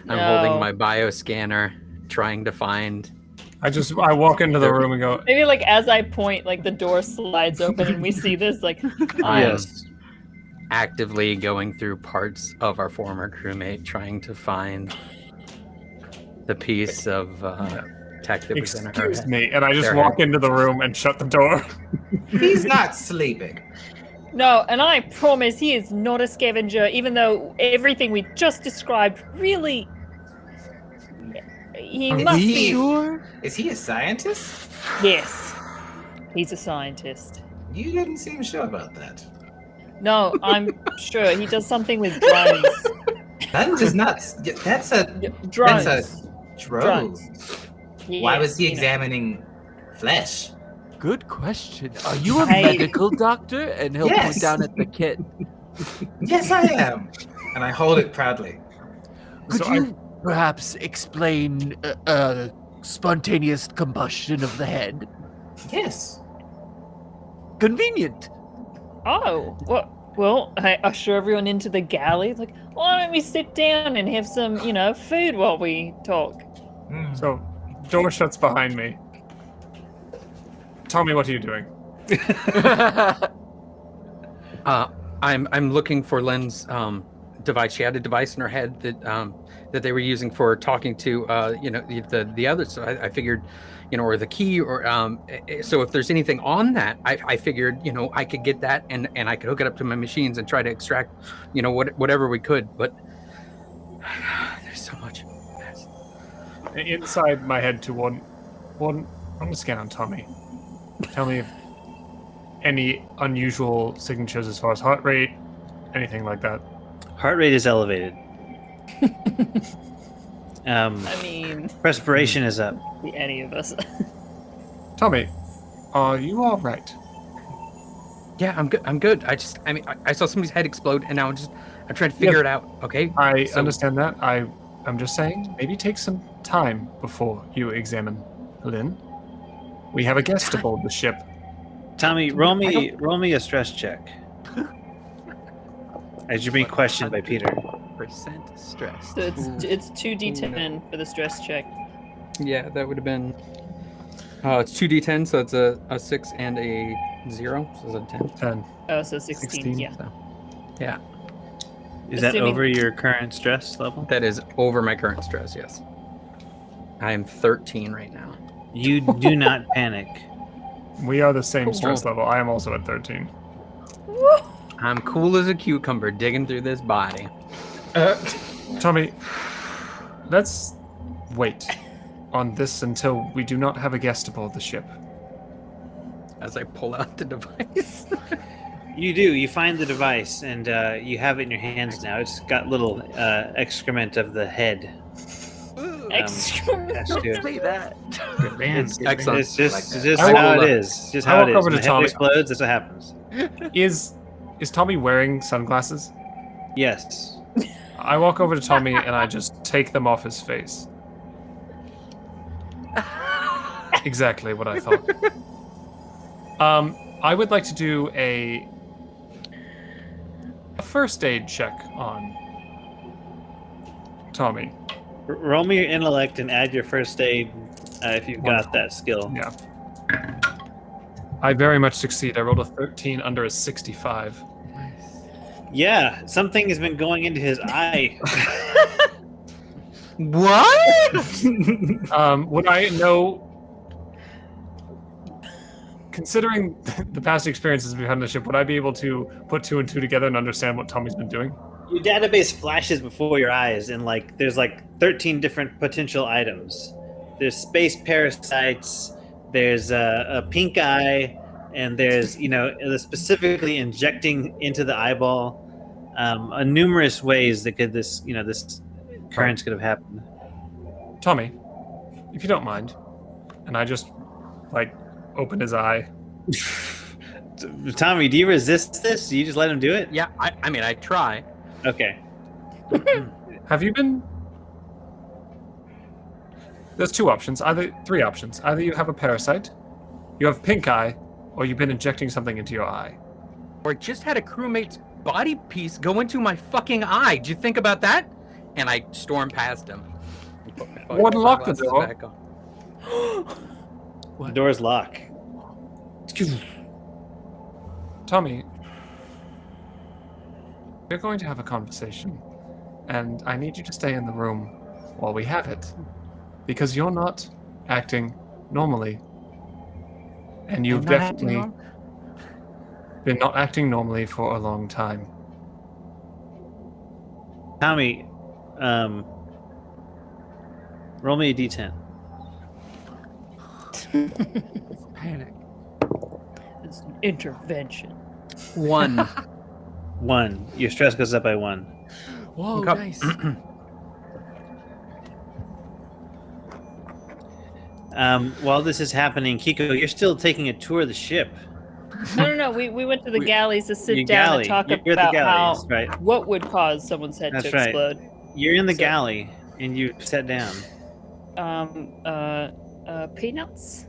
I'm holding No. my bioscanner, trying to find. I walk into the room and go, Maybe like as I point, like the door slides open and we see this. Like, I'm actively going through parts of our former crewmate, trying to find the piece of tech that was in her excuse head. me, and I just Their walk head. into the room and shut the door. He's not sleeping. no, and I promise he is not a scavenger, even though everything we just described really. He Are must we be. Sure. Is he a scientist? Yes, he's a scientist. You didn't seem sure about that. No, I'm sure he does something with drones. That does not. That's a Drones. That's a drone. Why Yes, was he you know. examining flesh? Good question. Are you a I- medical doctor? And he'll point Yes. down at the kit. Yes, I am. And I hold it proudly. Could So you perhaps explain spontaneous combustion of the head? Yes. Convenient. Oh, well, I usher everyone into the galley. Like, why don't we sit down and have some, food while we talk? So, door shuts behind me. Tommy, what are you doing? I'm looking for Lynn's device. She had a device in her head that they were using for talking to the others. So I figured, or the key, or so if there's anything on that, I figured I could get that and I could hook it up to my machines and try to extract whatever we could. But there's so much mess. Inside my head to one, run a scan on Tommy. Tell me if any unusual signatures as far as heart rate, anything like that. Heart rate is elevated. I mean, Respiration is up. be any of us. Tommy, are you all right? Yeah, I'm good. I'm good. I saw somebody's head explode, and now I'm trying to figure it out. Okay. I So- understand that. I'm just saying, maybe take some time before you examine Lynn. We have a guest aboard the ship. Tommy, roll me a stress check. As you're being questioned by Peter. Percent stressed. So it's 2d10 for the stress check. Yeah, that would have been. It's 2d10, so it's a 6 and a 0, so it's a 10. 10. Oh, so 16. Yeah. So, yeah, Is that Assuming- over your current stress level? that is over my current stress. Yes, I am 13 right now. You do not panic. We are the same Cool. stress level. I am also at 13. I'm cool as a cucumber digging through this body. Tommy, let's wait on this until we do not have a guest aboard the ship. As I pull out the device. You do. You find the device, and you have it in your hands now. It's got little excrement of the head. Excrement. attached to it. Say that. Good man. It's, good man. excellent. it's just, Like it's that. just I how will, it is. It's just I how walk it is. over When to the head Tommy. explodes, that's what happens. Is Tommy wearing sunglasses? Yes. I walk over to Tommy and I just take them off his face. Exactly what I thought. I would like to do a first aid check on Tommy. Roll me your intellect and add your first aid if you've got that skill. Yeah. I very much succeed. I rolled a 13 under a 65. Yeah, something has been going into his eye. What? Would I know, considering the past experiences we've had on the ship, would I be able to put 2 and 2 together and understand what Tommy's been doing? Your database flashes before your eyes, and there's 13 different potential items. There's space parasites. There's a pink eye, and there's specifically injecting into the eyeball. Numerous ways that this occurrence could have happened. Tommy, if you don't mind, and I just open his eye. Tommy, do you resist this? Do you just let him do it? Yeah, I mean, I try. Okay. Have you been? There's 2 options, three options. Either you have a parasite, you have pink eye, Or you've been injecting something into your eye. Or just had a crewmate's body piece go into my fucking eye. Did you think about that? And I storm past him. And put my fucking Warden, lock the sunglasses door. back on. The door's locked. Tommy, we're going to have a conversation, and I need you to stay in the room while we have it, because you're not acting normally, and you've definitely been not acting normally for a long time. Tommy, roll me a d10. Panic. It's an intervention. 1. 1. Your stress goes up by 1. Whoa, Okay. nice. While this is happening, Kiko, you're still taking a tour of the ship. No. We went to the galleys to sit Your down galley. and talk You're about the galleys, how right? what would cause someone's head That's to right. explode. You're in the So- galley, and you sat down. Peanuts.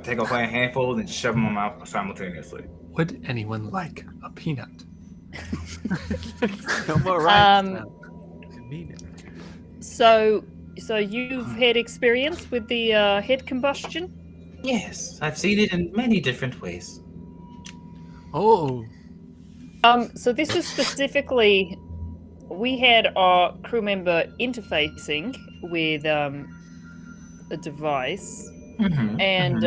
Take off a handful and shove them in my mouth simultaneously. Would anyone like a peanut? No more rights Um, now. Convenient. So you've had experience with the head combustion? Yes, I've seen it in many different ways. Oh, So this is specifically, we had our crew member interfacing with a device, and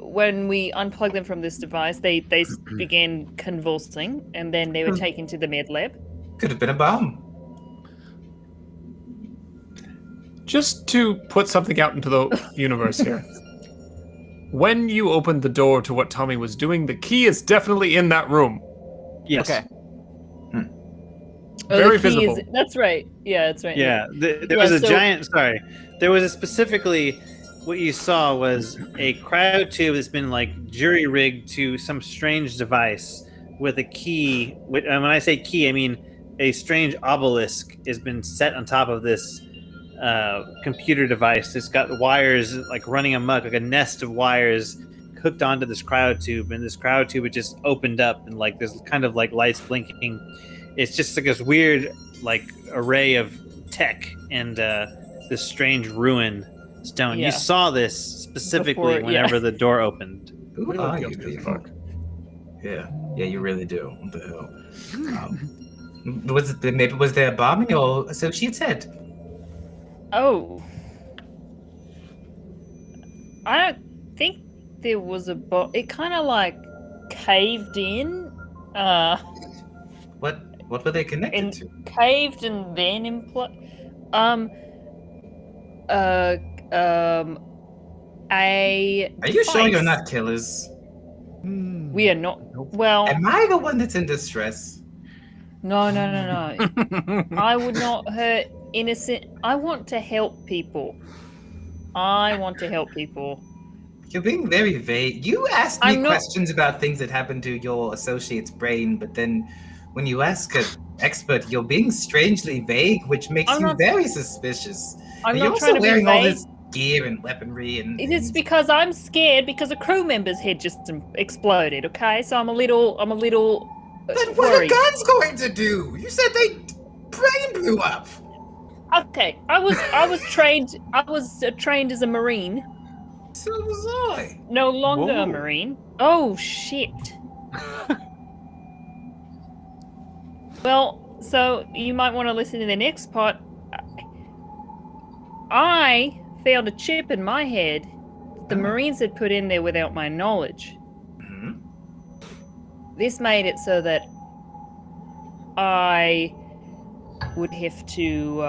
when we unplugged them from this device, they began convulsing, and then they were taken to the med lab. Could have been a bomb. Just to put something out into the universe here. When you opened the door to what Tommy was doing, the key is definitely in that room. Yes. okay. Very the key visible. That's right. Yeah, that's right. Yeah, there Yeah, was a so- giant. Sorry, there was a specifically. What you saw was a cryo tube that's been like jury rigged to some strange device with a key. And when I say key, I mean a strange obelisk has been set on top of this computer device. It's got wires like running amok, like a nest of wires hooked onto this cryo tube, and this cryo tube had just opened up, and like there's kind of like lights blinking. It's just like this weird like array of tech and this strange ruin stone. Yeah. You saw this specifically Before- whenever the door opened. Who Really are you, guilty as people? fuck. Yeah, you really do. What the hell? Was there a bomb in your associate's head? Oh. I don't think there was a it kind of like caved in. What were they connected And to? caved and then imploded. Are you sure you're not killers? We are not. Well, Am I the one that's in distress? no. I would not hurt innocent. I want to help people. You're being very vague. You asked me I'm not- questions about things that happened to your associate's brain, but then when you ask an expert, you're being strangely vague, which makes I'm you not- very suspicious. I'm And you're not trying also to be wearing all vague. this gear and weaponry and It is things. because I'm scared because a crew member's head just exploded. Okay, so I'm a little. But what are worried. guns going to do? You said they brain blew up. Okay, I was trained. I was trained as a marine. So was I. No longer Whoa. a marine. Oh shit. Well, so you might want to listen to the next part. I found a chip in my head the Marines had put in there without my knowledge. Mhm. This made it so that I would have to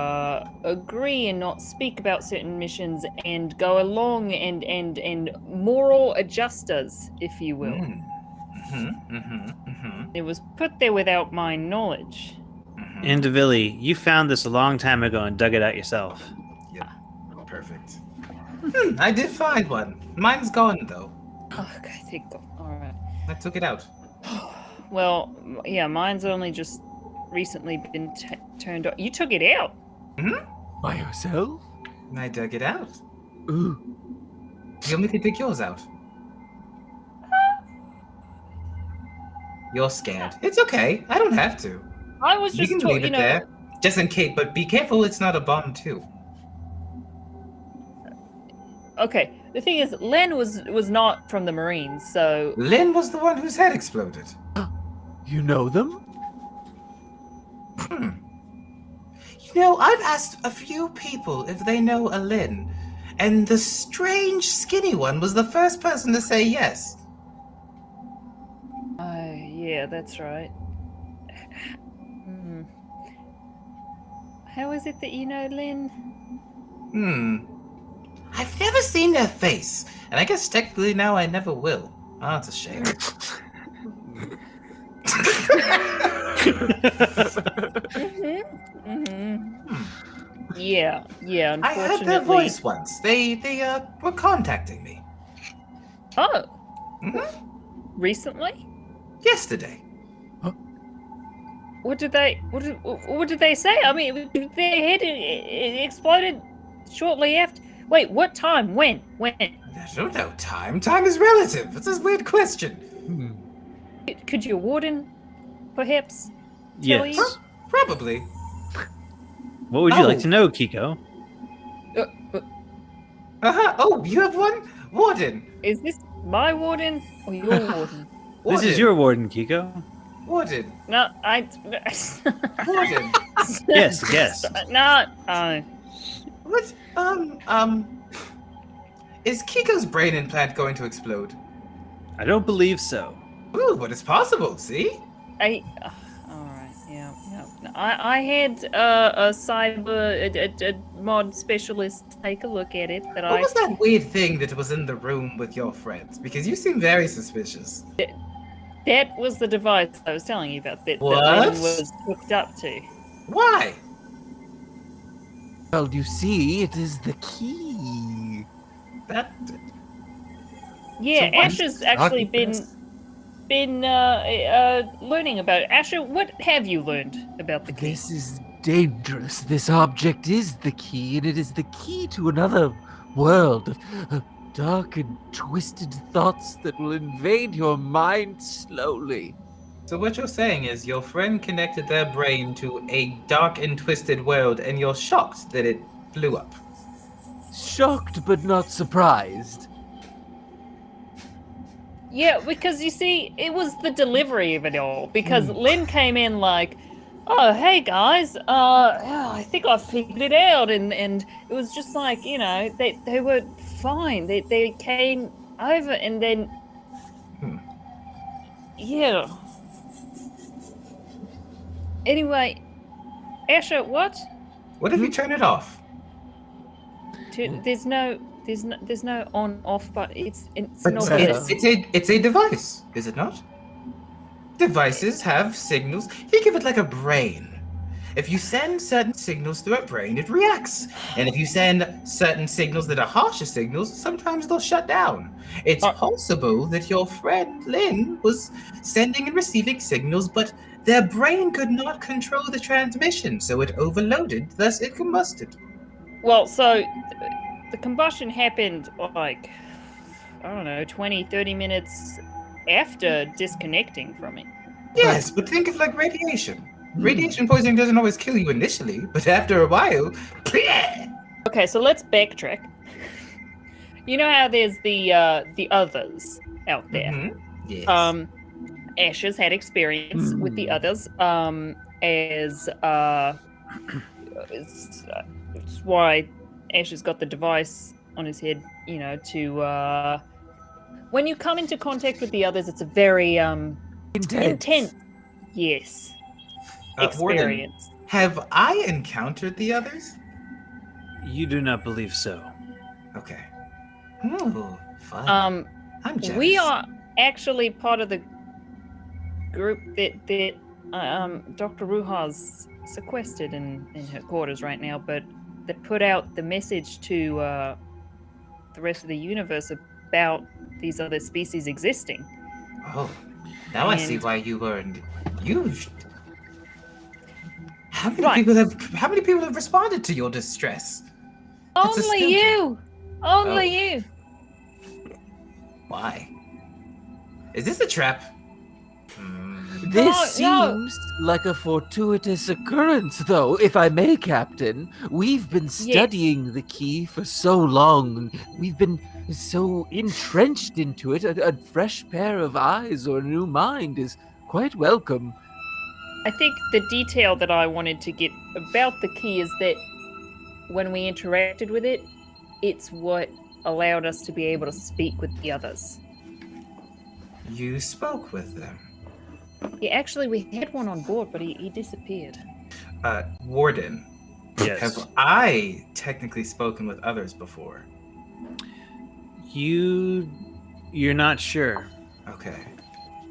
agree and not speak about certain missions and go along and moral adjusters, if you will. It was put there without my knowledge. Anduvilli, you found this a long time ago and dug it out yourself. Perfect. I did find one. Mine's gone though. Oh, okay, thank God. All right. I took it out. Well, yeah, mine's only just recently been turned on. You took it out. By yourself? I dug it out. Ooh. You want me to take yours out? You're scared. It's okay. I don't have to. I was You just can leave it there. Just in case, but be careful it's not a bomb too. Okay, the thing is, Len was not from the Marines, so Lynn was the one whose head exploded. You know them? You know, I've asked a few people if they know a Lynn, and the strange skinny one was the first person to say yes. yeah, that's right. How is it that you know Lynn? I've never seen their face, and I guess technically now I never will. Oh, it's a shame. Yeah, unfortunately. I heard their voice once. They were contacting me. Oh. Mm-hmm. Recently? Yesterday. What did they say? I mean, their head exploded shortly after. Wait, what time? When? I don't know time. Time is relative. It's a weird question. Could your warden, perhaps, tell Yes. you? Probably. What would you like to know, Kiko? Oh, you have one? Warden. Is this my warden or your warden? This is your warden, Kiko. Warden. No, Warden. Yes. No. What? Is Kiko's brain implant going to explode? I don't believe so. Ooh, but it's possible, see? All right, yeah. No, I had a cyber a mod specialist take a look at it. What was that weird thing that was in the room with your friends? Because you seem very suspicious. That was the device I was telling you about. That What? Lynn was hooked up to. Why? Well, you see, it is the key. That. Yeah, So what- Ash has actually been learning about it. Asher, what have you learned about the key? This is dangerous. This object is the key, and it is the key to another world of dark and twisted thoughts that will invade your mind slowly. So what you're saying is your friend connected their brain to a dark and twisted world, and you're shocked that it blew up. Shocked but not surprised. Yeah, because you see, it was the delivery of it all. Because Lynn came in like, "Oh, hey guys, I think I figured it out," and it was just like, you know, they were fine. They came over, and then, yeah. Anyway, Asher, what? What if you turn it off? There's no on off, but it's not. It's a device, is it not? Devices have signals. Think of it like a brain. If you send certain signals through a brain, it reacts. And if you send certain signals that are harsher signals, sometimes they'll shut down. It's possible that your friend Lynn was sending and receiving signals, but their brain could not control the transmission, so it overloaded, thus it combusted. Well, so the combustion happened like, I don't know, 20, 30 minutes after disconnecting from it. Yes, but think of like radiation. Radiation poisoning doesn't always kill you initially, but after a while, Okay, so let's backtrack. You know how there's the others out there. Yes. Ash has had experience with the others. It's why Ash has got the device on his head, you know, to when you come into contact with the others, it's a very intense. Yes. Experience. Warden, have I encountered the others? You do not believe so. Okay. Ooh, fun. I'm jealous. We are actually part of the group that Dr. Ruha's sequestered in her quarters right now, but that put out the message to the rest of the universe about these other species existing. Oh, now I see why you were used. How many people have responded to your distress? That's Only astounding. you. Only you. Why? Is this a trap? This No. seems like a fortuitous occurrence, though, if I may, Captain. We've been studying the key for so long. We've been so entrenched into it. A fresh pair of eyes or a new mind is quite welcome. I think the detail that I wanted to get about the key is that when we interacted with it, it's what allowed us to be able to speak with the others. You spoke with them. Yeah, actually, we had one on board, but he disappeared. Warden, Yes. have I technically spoken with others before? You're not sure. Okay.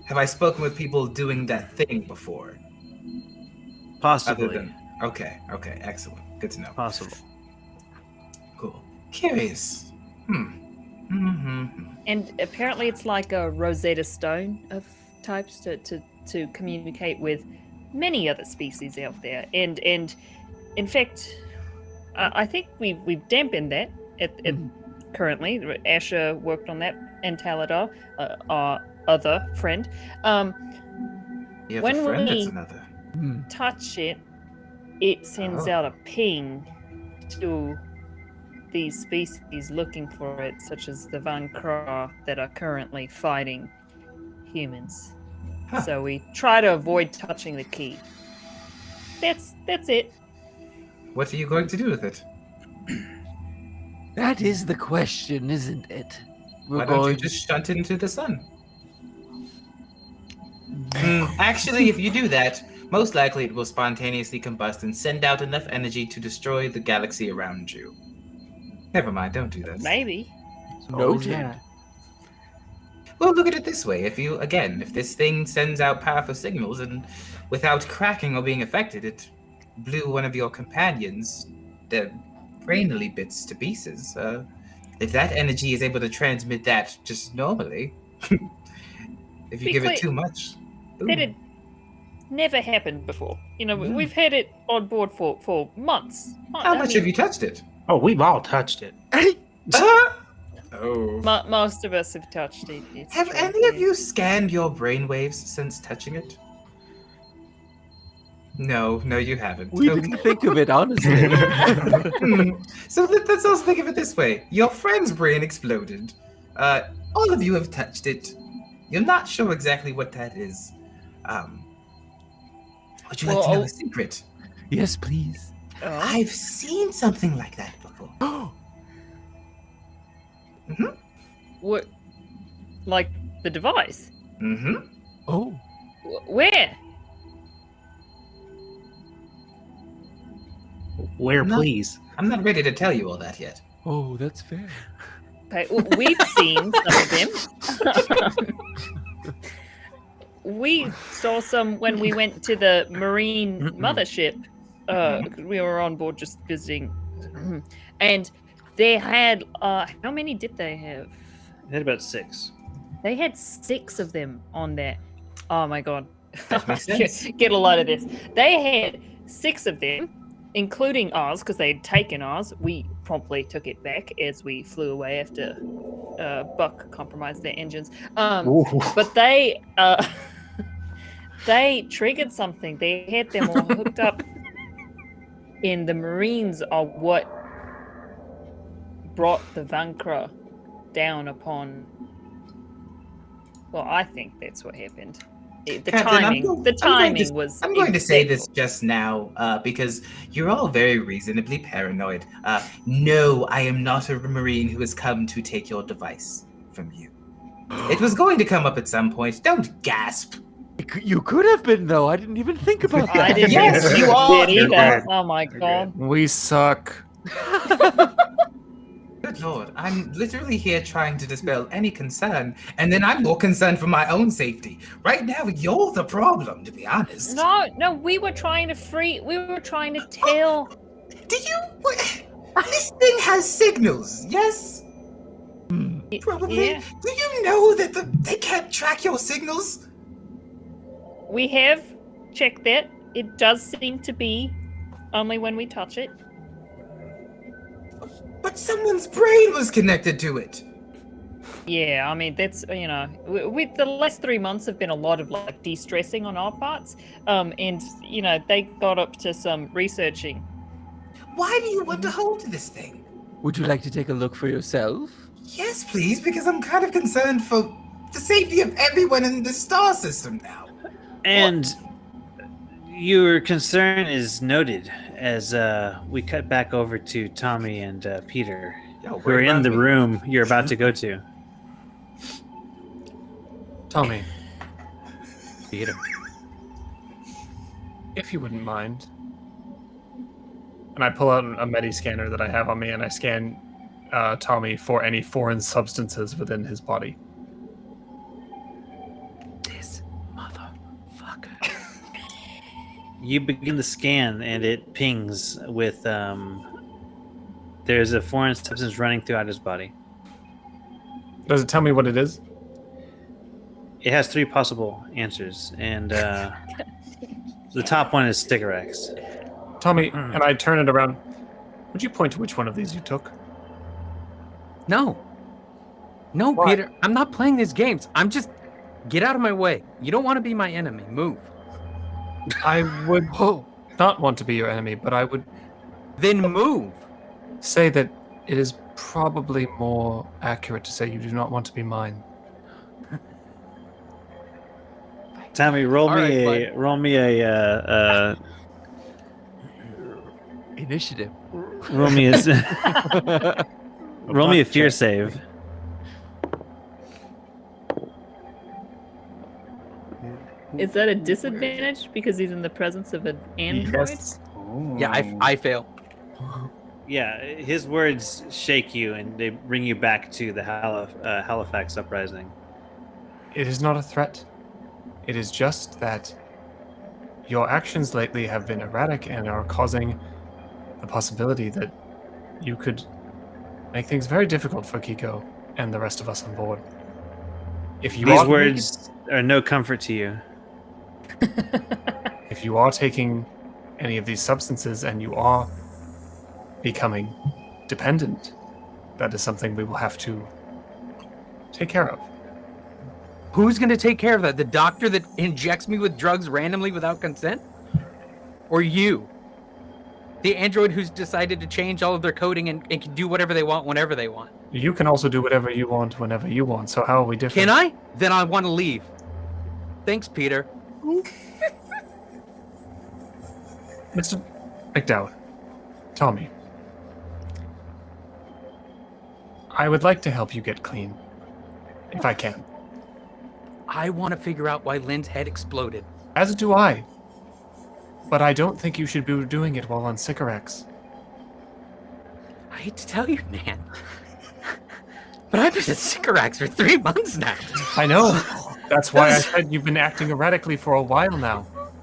Have I spoken with people doing that thing before? Possibly. Okay, excellent. Good to know. Possible. Cool. Curious. And apparently it's like a Rosetta Stone of types to communicate with many other species out there. And in fact, I think we've dampened that currently. Asher worked on that, and Taladar, our other friend. You have When a friend we- that's another. Touch it, it sends out a ping to these species looking for it, such as the Van Kra that are currently fighting humans. Huh. So we try to avoid touching the key. That's it. What are you going to do with it? That is the question, isn't it? Why don't you just shunt it into the sun? Actually, if you do that, most likely it will spontaneously combust and send out enough energy to destroy the galaxy around you. Never mind, don't do that. Maybe. Noted. Well, look at it this way. If this thing sends out powerful signals and without cracking or being affected, it blew one of your companions, the brainly bits, to pieces. If that energy is able to transmit that just normally, if you Be give clear. it too much. That had never happened before. You know, we've had it on board for months. How much have you touched it? Oh, we've all touched it. Oh. Most of us have touched it. It's Have true, any of yeah. you scanned your brainwaves since touching it? No, you haven't. We Okay. didn't think of it, honestly. So let's also think of it this way. Your friend's brain exploded. All of you have touched it. You're not sure exactly what that is. Would you like to know a secret? Yes, please. I've seen something like that before. What? Like the device? Oh. Where? Where, No. please? I'm not ready to tell you all that yet. Oh, that's fair. Okay, well, we've seen some of them. We saw some when we went to the Marine mothership. We were on board just visiting. And they had, how many did they have? It had about 6. They had 6 of them on there. Oh my god. That makes sense. Get a load of this. They had 6 of them, including ours, because they had taken ours. We promptly took it back as we flew away after Buck compromised their engines. But they they triggered something. They had them all hooked up. And the Marines are what brought the Vankra down upon. Well, I think that's what happened. The Captain, timing was. I'm going to say this exact. just now because you're all very reasonably paranoid. No, I am not a Marine who has come to take your device from you. It was going to come up at some point. Don't gasp. You could have been, though. I didn't even think about that. I didn't Yes, even you think are. of it either. You're Oh my god. We suck. Good lord, I'm literally here trying to dispel any concern, and then I'm more concerned for my own safety. Right now, you're the problem, to be honest. No, we were trying to tell. Do you? This thing has signals, yes? Probably. Yeah. Do you know that they can't track your signals? We have checked that. It does seem to be only when we touch it. But someone's brain was connected to it. Yeah, I mean that's with the last 3 months have been a lot of like de-stressing on our parts, and they got up to some researching. Why do you want to hold this thing? Would you like to take a look for yourself? Yes, please, because I'm kind of concerned for the safety of everyone in the star system now. And your concern is noted as we cut back over to Tommy and Peter, who are in the room you're about to go to. Tommy, Peter. if you wouldn't mind. And I pull out a Medi scanner that I have on me, and I scan Tommy for any foreign substances within his body. This motherfucker. You begin the scan, and it pings with there's a foreign substance running throughout his body. Does it tell me what it is? It has 3 possible answers, and the top one is Sticker-X. Tommy, and I turn it around. Would you point to which one of these you took? No. No, Why? Peter. I'm not playing these games. I'm just... Get out of my way. You don't want to be my enemy. Move. I would not want to be your enemy, but I would Then move. say that it is probably more accurate to say you do not want to be mine. Tommy, roll All me right, a roll me a Initiative. roll me a roll me a fear save. Is that a disadvantage because he's in the presence of an android? Yes. Yeah, I fail. Yeah, his words shake you, and they bring you back to the Halifax uprising. It is not a threat. It is just that your actions lately have been erratic and are causing the possibility that you could make things very difficult for Kiko and the rest of us on board. If you These are words are no comfort to you. if you are taking any of these substances and you are becoming dependent, that is something we will have to take care of. Who's going to take care of that? The doctor that injects me with drugs randomly without consent? Or you? The android who's decided to change all of their coding and can do whatever they want whenever they want. You can also do whatever you want whenever you want, so how are we different? Can I? Then I want to leave. Thanks, Peter. Mr. McDowell, Tommy, I would like to help you get clean, if I can. I want to figure out why Lynn's head exploded. As do I. But I don't think you should be doing it while on Sycorax. I hate to tell you, man. But I've been at Sycorax for 3 months now. I know. That's why I said you've been acting erratically for a while now.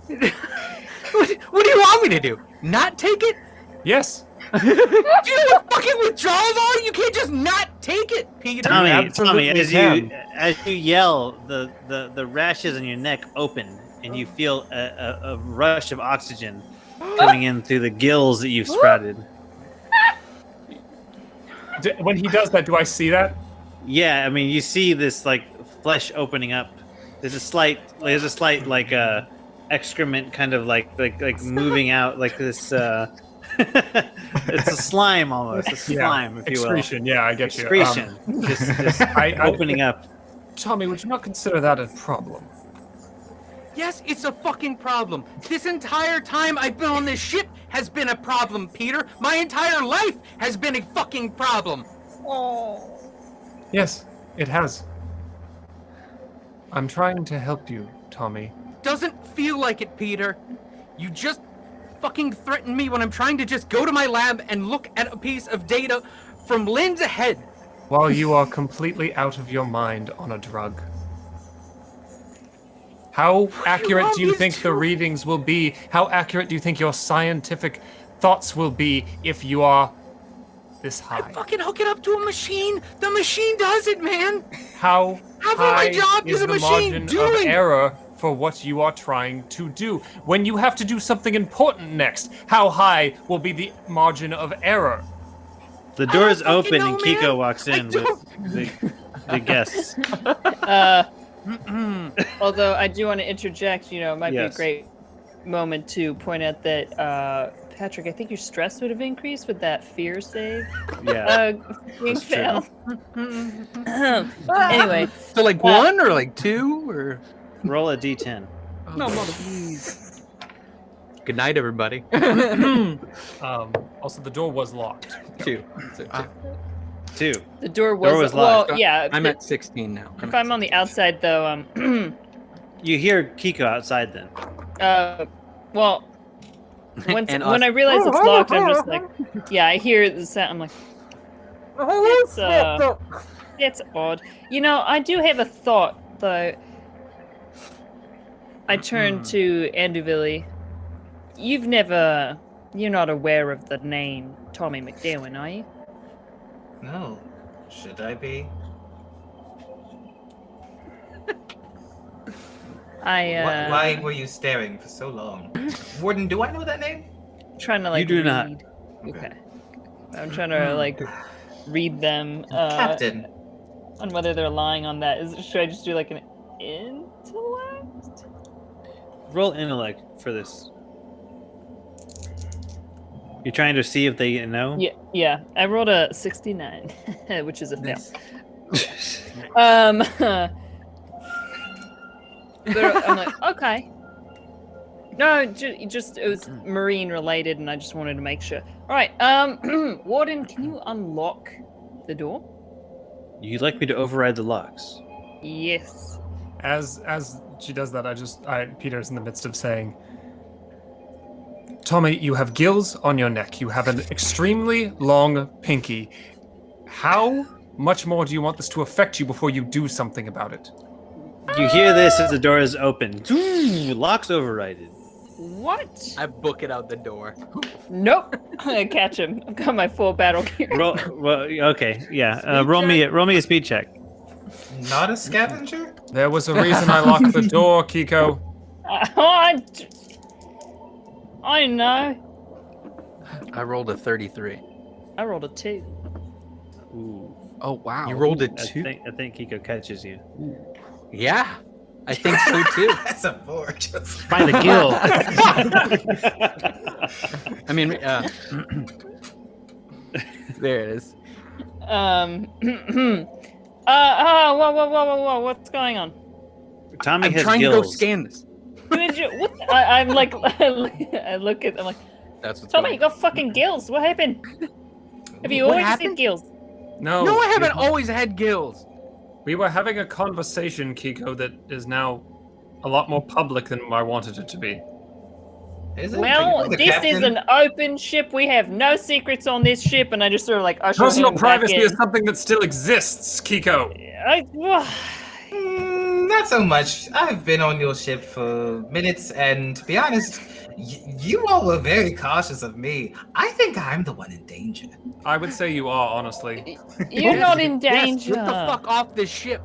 What do you want me to do? Not take it? Yes. Do you know what fucking withdrawals are? You can't just not take it, Peter. Tommy, absolutely as can. you yell, the rashes on your neck open, and you feel a rush of oxygen coming in through the gills that you've sprouted. When he does that, do I see that? Yeah, I mean, you see this like flesh opening up. There's a slight like excrement kind of like moving out like this. It's a slime almost, a slime, if you will. Excretion, yeah, I get you. Excretion, just opening up. Tommy, would you not consider that a problem? Yes, it's a fucking problem. This entire time I've been on this ship has been a problem, Peter. My entire life has been a fucking problem. Oh. Yes, it has. I'm trying to help you, Tommy. Doesn't feel like it, Peter. You just fucking threaten me when I'm trying to just go to my lab and look at a piece of data from Lynn's head. While you are completely out of your mind on a drug. How accurate do you think the readings will be? How accurate do you think your scientific thoughts will be if you are this high? I fucking hook it up to a machine. The machine does it, man. How Half of my high job is is a the machine margin of doing? error for what you are trying to do? When you have to do something important next, how high will be the margin of error? The door's fucking open know, and Kiko man. walks I in don't- with the guests. Although I do want to interject, it might be a Yes. great moment to point out that Patrick, I think your stress would have increased with that fear save. Yeah. Being That's true. failed. Anyway, So like one or like two or Roll a d10. no, mother, please. Good night, everybody. Also, the door was locked. Two. So two. 2. the door was locked. well, yeah. I'm at 16 now. If I'm on the outside, though, You hear Kiko outside then. well, once, And when us. I realize it's locked, I'm just like, yeah, I hear the sound. I'm like, it's odd. I do have a thought, though. I turn to Anduvilli. You're not aware of the name Tommy McDowan, are you? No. Should I be? Why were you staring for so long? Warden, do I know that name? Trying to You do not. read. Okay. I'm trying to read them Captain. on whether they're lying on that. Should I just do like an intellect? Roll intellect for this. You're trying to see if they know? Yeah. I rolled a 69, which is a fail. Nice. But I'm like, okay. No, just it was marine related, and I just wanted to make sure. All right, Warden, can you unlock the door? You'd like me to override the locks? Yes. As she does that, Peter's in the midst of saying, Tommy, you have gills on your neck. You have an extremely long pinky. How much more do you want this to affect you before you do something about it? You hear this as the door is open. Locks overridden. What? I book it out the door. Nope. I catch him. I've got my full battle gear. Well, okay, yeah. Roll me a speed check. Not a scavenger? There was a reason I locked the door, Kiko. I know. I rolled a 33. I rolled a 2. Ooh, Oh wow! You rolled a I 2? think Kiko catches you. Yeah, I think so too. That's a 4. Just... By the gill. I mean, There it is. Whoa, what's going on? Tommy I'm has trying gills. to go scan this. I'm like, I look at, I'm like, That's what's Tommy, you going got fucking gills. What happened? Have you What always had happened? gills? No. No, I haven't always had gills. We were having a conversation, Kiko, that is now a lot more public than I wanted it to be. Is it? Well, Are you the this captain? is an open ship. We have no secrets on this ship, and I just sort of like usher Personal him back privacy in. is something that still exists, Kiko. Not so much. I've been on your ship for minutes, and to be honest, you all were very cautious of me. I think I'm the one in danger. I would say you are, honestly. You're not in Yes, danger. get the fuck off this ship.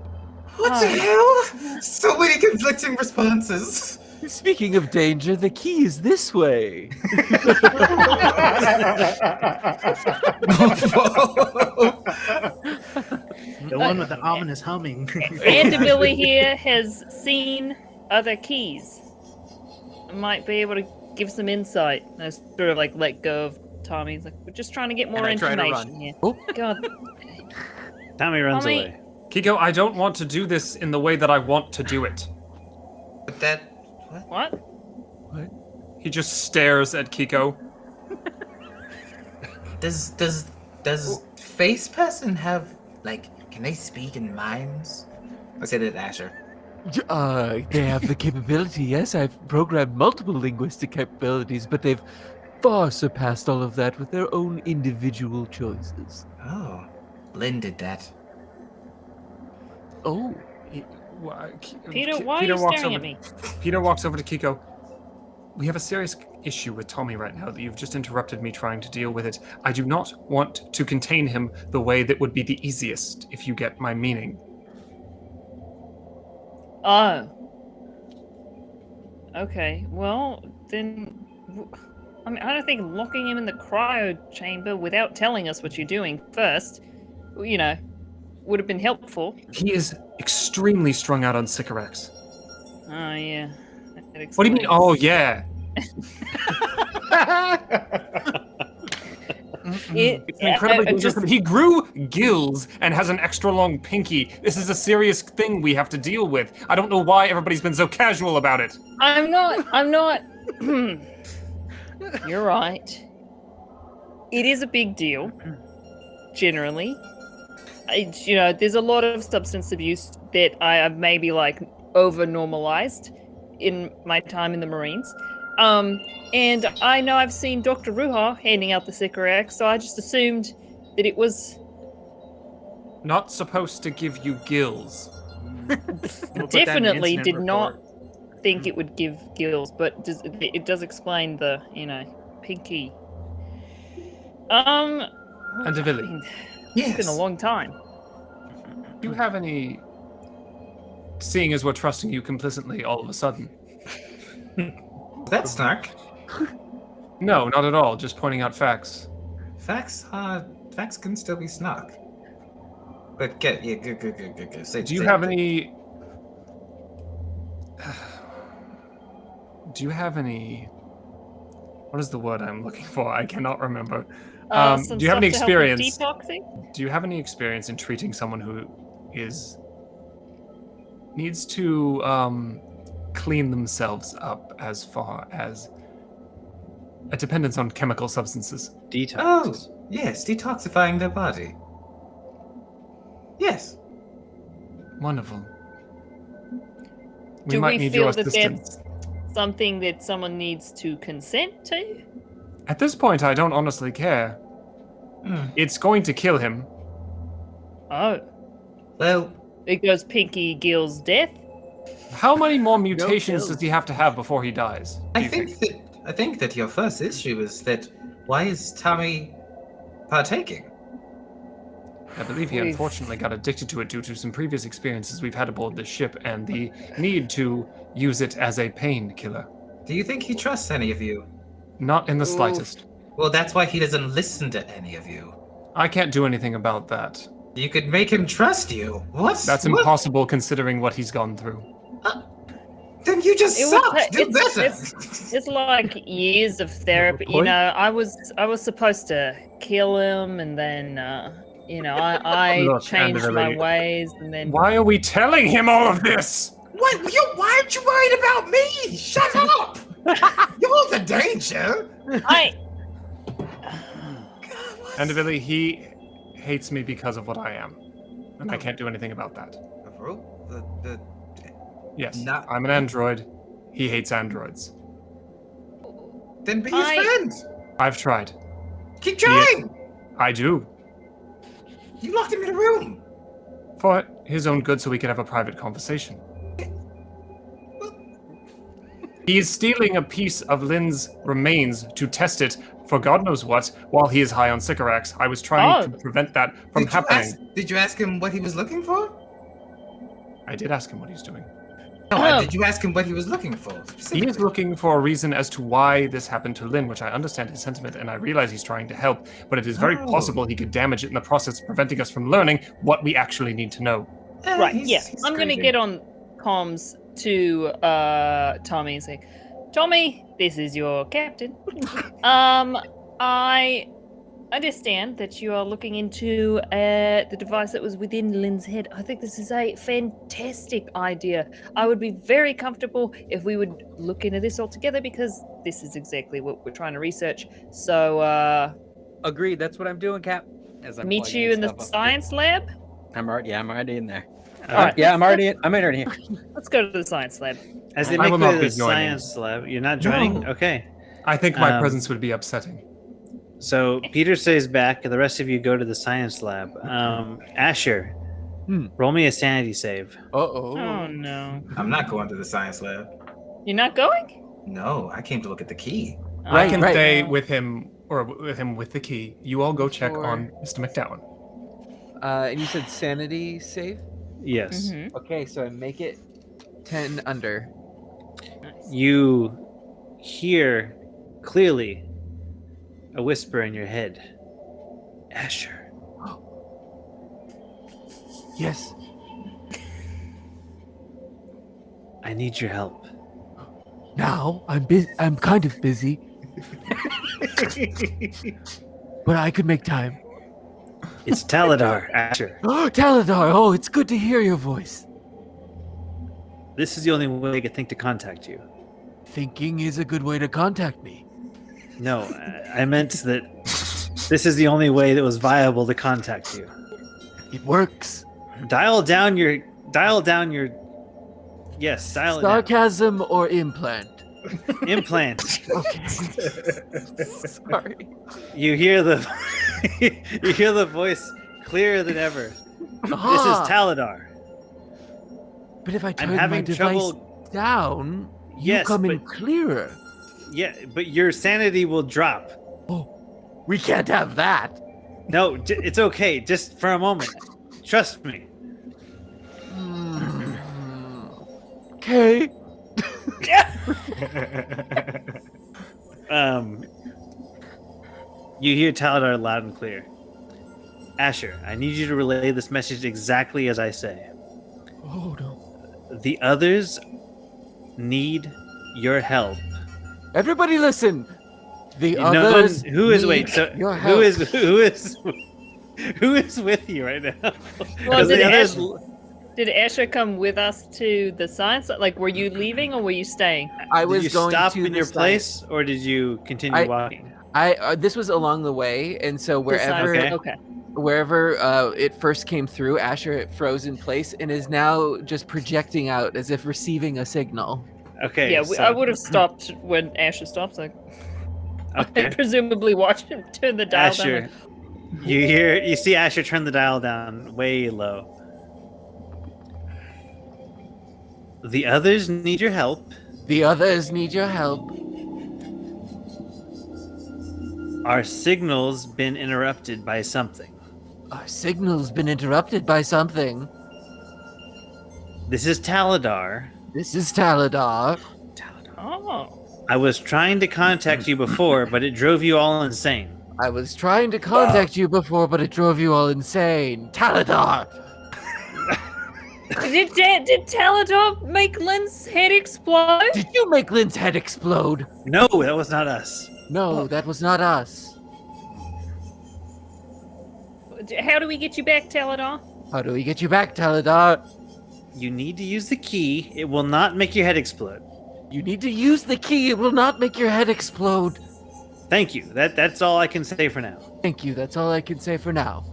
What the hell? So many conflicting responses. Speaking of danger, the key is this way. The one with the ominous humming. Anduvilli here has seen other keys. Might be able to give some insight. And I sort of like let go of Tommy. He's like, we're just trying to get more And I try to information run. here. Oh. God. Tommy runs Tommy- away. Kiko, I don't want to do this in the way that I want to do it. But that... What? He just stares at Kiko. Does Face Person have, like, can they speak in minds? I said it, Asher. They have the capability, yes. I've programmed multiple linguistic capabilities, but they've far surpassed all of that with their own individual choices. Oh, Lynn did that. Oh, Peter, why are you staring at me? Peter walks over to Kiko. We have a serious issue with Tommy right now that you've just interrupted me trying to deal with it. I do not want to contain him the way that would be the easiest, if you get my meaning. Oh. Okay, well, then... I mean, I don't think locking him in the cryo chamber without telling us what you're doing first, would have been helpful. He is extremely strung out on Sycorax. Oh yeah. What do you mean? Oh yeah. It's an incredibly dangerous. He grew gills and has an extra long pinky. This is a serious thing we have to deal with. I don't know why everybody's been so casual about it. I'm not. You're right. It is a big deal, generally. There's a lot of substance abuse that I have maybe like over-normalized in my time in the Marines. And I know I've seen Dr. Ruha handing out the Sycorax, so I just assumed that it was... Not supposed to give you gills. Definitely did not think it would give gills, but it does explain the, pinky. Anduvilli. It's been a long time. Do you have any... Seeing as we're trusting you complicitly all of a sudden. That's snark. No, not at all. Just pointing out facts. Facts can still be snark. But good. Do you have any... Do you have any... What is the word I'm looking for? I cannot remember. Do you have any experience? Do you have any experience in treating someone who needs to clean themselves up as far as a dependence on chemical substances? Detox. Oh, yes, detoxifying their body. Yes. Wonderful. Do might we need feel your that assistance. that's something that someone needs to consent to? At this point, I don't honestly care. It's going to kill him. Oh. Well... It goes Pinky Gill's death? How many more mutations does he have to have before he dies? I think that your first issue is that why is Tommy partaking? I believe he unfortunately got addicted to it due to some previous experiences we've had aboard this ship and the need to use it as a painkiller. Do you think he trusts any of you? Not in the slightest. Well, that's why he doesn't listen to any of you. I can't do anything about that. You could make him trust you. What? That's impossible considering what he's gone through. Then you just suck. Do better. It's like years of therapy. I was supposed to kill him, and then I Look, changed Anduvilli, my ways, and then. Why are we telling him all of this? What? Why aren't you worried about me? Shut up! You're the danger. Anduvilli, he hates me because of what I am, and I can't do anything about that. Yes, I'm an android. He hates androids. Then be his friend. I've tried. Keep trying. I do. You locked him in a room. For his own good, so we could have a private conversation. He is stealing a piece of Lynn's remains to test it for God knows what while he is high on Sycorax. I was trying to prevent that from happening. Did you ask him what he was looking for? I did ask him what he's doing. No, did you ask him what he was looking for? He is looking for a reason as to why this happened to Lynn, which I understand his sentiment, and I realize he's trying to help, but it is very possible he could damage it in the process, preventing us from learning what we actually need to know. Right, I'm going to get on comms to Tommy and say, Tommy, this is your captain. I understand that you are looking into the device that was within Lynn's head. I think this is a fantastic idea. I would be very comfortable if we would look into this all together because this is exactly what we're trying to research. So, agreed. That's what I'm doing, Cap. As I'm meet you in the science lab? I'm already in there. All right. Yeah, I'm already in here. Let's go to the science lab. As they make the science lab, you're not joining? No. Okay. I think my presence would be upsetting. So Peter stays back, and the rest of you go to the science lab. Asher, roll me a sanity save. Oh no! I'm not going to the science lab. You're not going? No, I came to look at the key. I can stay with him, or with him with the key. You all go check on Mr. McDowell. And you said sanity save? Yes. Mm-hmm. Okay, so I make it 10 under. Nice. You hear clearly a whisper in your head. Asher. Yes. I need your help. Now I'm busy. I'm kind of busy, but I could make time. It's Taladar, Asher. Oh, Taladar! Oh, it's good to hear your voice. This is the only way I could think to contact you. Thinking is a good way to contact me. No, I meant that this is the only way that was viable to contact you. It works. Dial down your. Yes, dial it down. Sarcasm or implant? Implant. Okay. Sorry. You hear the you hear the voice clearer than ever. This is Taladar. But if I turn my having device trouble- down, you Yes, come in but- clearer. Yeah, but your sanity will drop. Oh, we can't have that. No, it's okay. Just for a moment. Trust me. Okay. You hear Taladar loud and clear. Asher, I need you to relay this message exactly as I say. Oh no. The others need your help. Everybody listen. The No one, others who is need wait? So your who help. who is with you right now? Well, 'Cause did the others, Did Asher come with us to the science? Like, were you leaving or were you staying? I did was you going stop to in the your side. place, or did you continue walking? I this was along the way, and so The science- wherever Okay. wherever it first came through, Asher froze in place and is now just projecting out as if receiving a signal. Okay. Yeah, so- I would have stopped when Asher stopped. Like, Okay. I presumably watched him turn the dial down. Asher, you see Asher turn the dial down way low. The others need your help. The others need your help. Our signal's been interrupted by something. Our signal's been interrupted by something. This is Taladar. This is Taladar. Oh. I was trying to contact you before, but it drove you all insane. I was trying to contact you before, but it drove you all insane. Taladar! Did Taladar make Lynn's head explode? Did you make Lynn's head explode? No, that was not us. No, that was not us. How do we get you back, Taladar? How do we get you back, Taladar? You need to use the key. It will not make your head explode. You need to use the key. It will not make your head explode. Thank you. That's all I can say for now. Thank you. That's all I can say for now.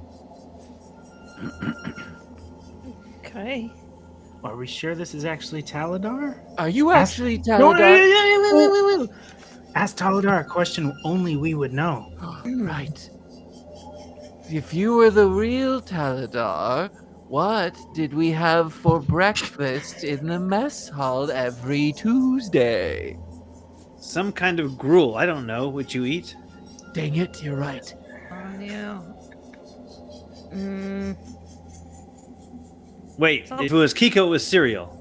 Okay. Are we sure this is actually Taladar? Are you actually No, Taladar? wait. Ask Taladar a question only we would know. Right. If you were the real Taladar, what did we have for breakfast in the mess hall every Tuesday? Some kind of gruel. I don't know what you eat. Dang it, you're right. Oh, yeah. Wait, if it was Kiko, it was cereal.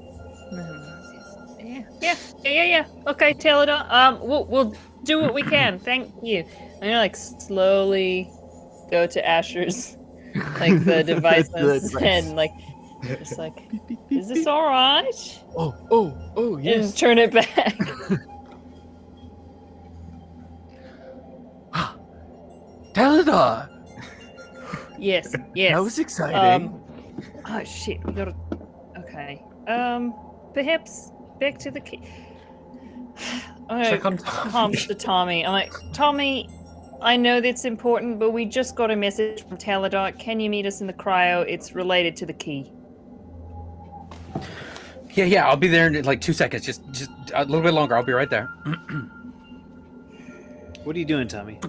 Yeah. Okay, Taladar. We'll do what we can. Thank you. I'm gonna like slowly go to Asher's, like the device on his head, and like, just like, is this all right? Oh, yes. And turn it back. Taladar! Yes. Yes. That was exciting. Oh shit. We gotta. Okay. Perhaps back to the key. Check on Comes to Tommy. I'm like, Tommy, I know that's important, but we just got a message from Taladar. Can you meet us in the cryo? It's related to the key. Yeah, I'll be there in like 2 seconds. Just a little bit longer. I'll be right there. What are you doing, Tommy?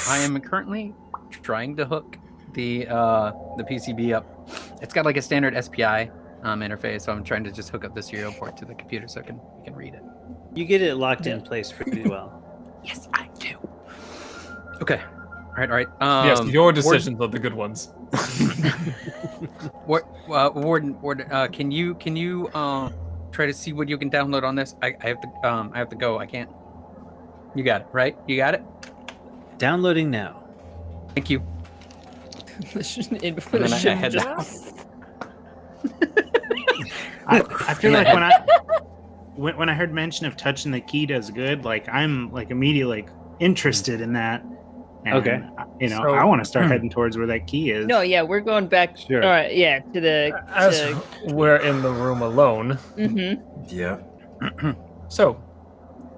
I am currently trying to hook the PCB up. It's got like a standard SPI interface, so I'm trying to just hook up the serial port to the computer so we can read it. You get it locked in place pretty well. Yes, I do. Okay. All right. Yes, your decisions are the good ones. Warden, can you try to see what you can download on this? I have to go. I can't. You got it, right? You got it? Downloading now. Thank you. In And before the then I ship head just- I feel like when I heard mention of touching the key does good, like I'm like immediately like interested in that. And, Okay. So- I want to start heading towards where that key is. No, yeah, we're going back. Sure. All right, yeah, to the. As we're in the room alone, Yeah. so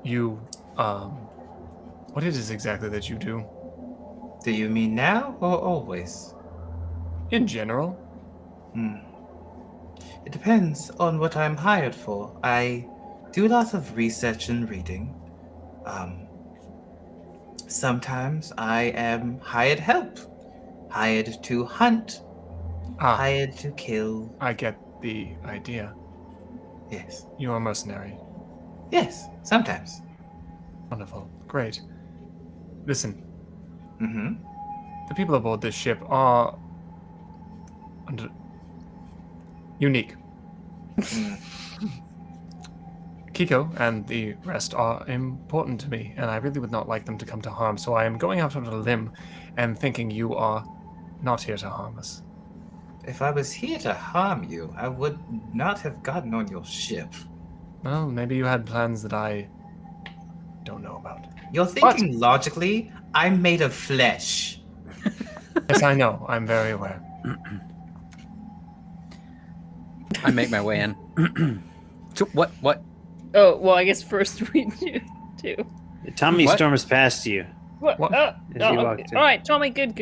you, what it is exactly that you do Do you mean now or always? in general? It depends on what I'm hired for. I do a lot of research and reading. Sometimes I am hired help. Hired to hunt. Hired to kill. I get the idea. Yes. You are a mercenary. Yes, sometimes. Wonderful. Great. Listen, Mm-hmm. the people aboard this ship are unique. Kiko and the rest are important to me, and I really would not like them to come to harm, so I am going out on a limb and thinking you are not here to harm us. If I was here to harm you, I would not have gotten on your ship. Well, maybe you had plans that I don't know about. You're thinking logically. I'm made of flesh. Yes, I know. I'm very aware. I make my way in. So what? Oh well, I guess first we do too. Tommy What? storms past you. What? What? As you Okay. walked in. All right, Tommy. Good.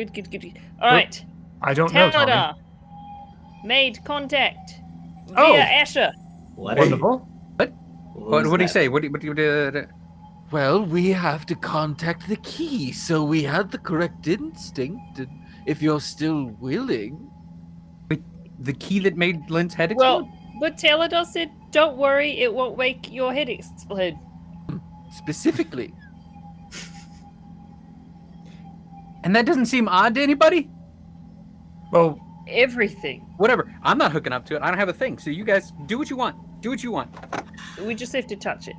All right. I don't know, Tommy. Talada made contact Oh. via Asher. What? Wonderful. What do you say? What do you Well, we have to contact the key, so we had the correct instinct. And if you're still willing, the key that made Lynn's head Well, explode? but Talada said, "Don't worry, it won't make your head explode." specifically. And that doesn't seem odd to anybody? Well, Everything. Whatever. I'm not hooking up to it. I don't have a thing. So you guys do what you want. Do what you want. We just have to touch it.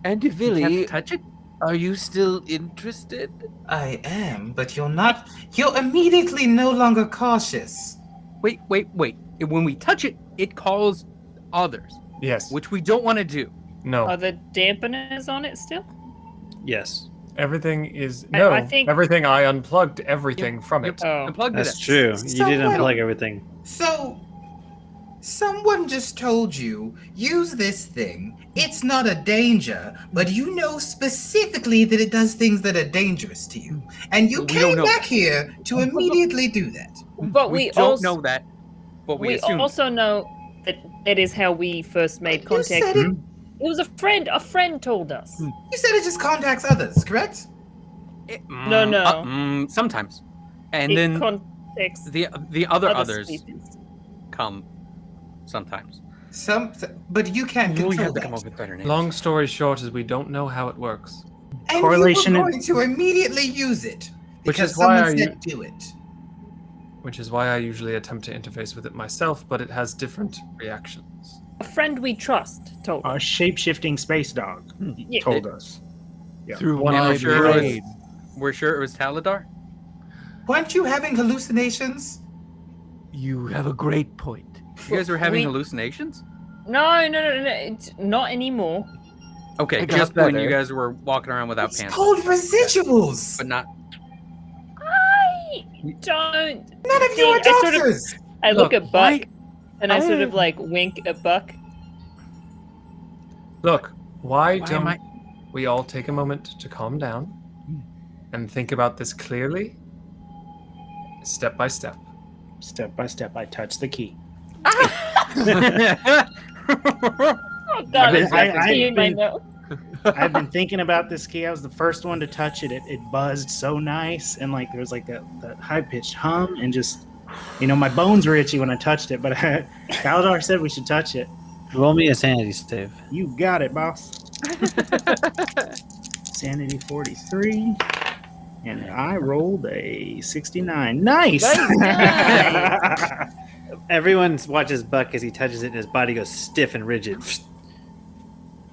You have to Anduvilli, touch it? are you still interested? I am, but you're not. You're immediately no longer cautious. Wait. When we touch it, it calls others, yes. which we don't want to do. No. Are the dampeners on it still? Yes. Everything is I think- everything. I unplugged everything from it. Oh. Unplug That's it. true. You did Someone- unplug everything. So, someone just told you, use this thing. It's not a danger, but you know specifically that it does things that are dangerous to you. And you We don't came know back that. here to immediately do that. But We we don't also know that, but we we assume. also know that that is how we first made You contact. said it. It was a friend. A friend told us. You said it just contacts others, correct? No. Sometimes, and It then contacts the other other others species. come sometimes. But you can't We control have to come that. up with better names. Long story short is we don't know how it works. And Correlation you were in- going to immediately use it Which because is why someone I said do it. Which is why I usually attempt to interface with it myself, but it has different reactions. A friend we trust told A us. shape-shifting space dog Yeah. told us. Yeah. Through Well, my we're sure it was- brain. We're sure it was Taladar? Weren't you having hallucinations? You have a great point. You guys were having We- hallucinations? No. It's not anymore. Okay, I got just when better. you guys were walking around without It's pants. called residuals. But not. I don't. None of you are think- I sort of- doctors. I look Look, at Buck why- and I sort of like wink at Buck. Look, why Why don't am I? we all take a moment to calm down and think about this clearly, step by step? Step by step, I touch the key. Oh God, been- it's I- tea in I've my been- nose. I've been thinking about this key. I was the first one to touch it. It buzzed so nice, and like there was like that high pitched hum, and just my bones were itchy when I touched it. But Galadar said we should touch it. Roll me a sanity save. You got it, boss. Sanity 43, and I rolled a 69. Nice. Nice. Everyone watches Buck as he touches it, and his body goes stiff and rigid.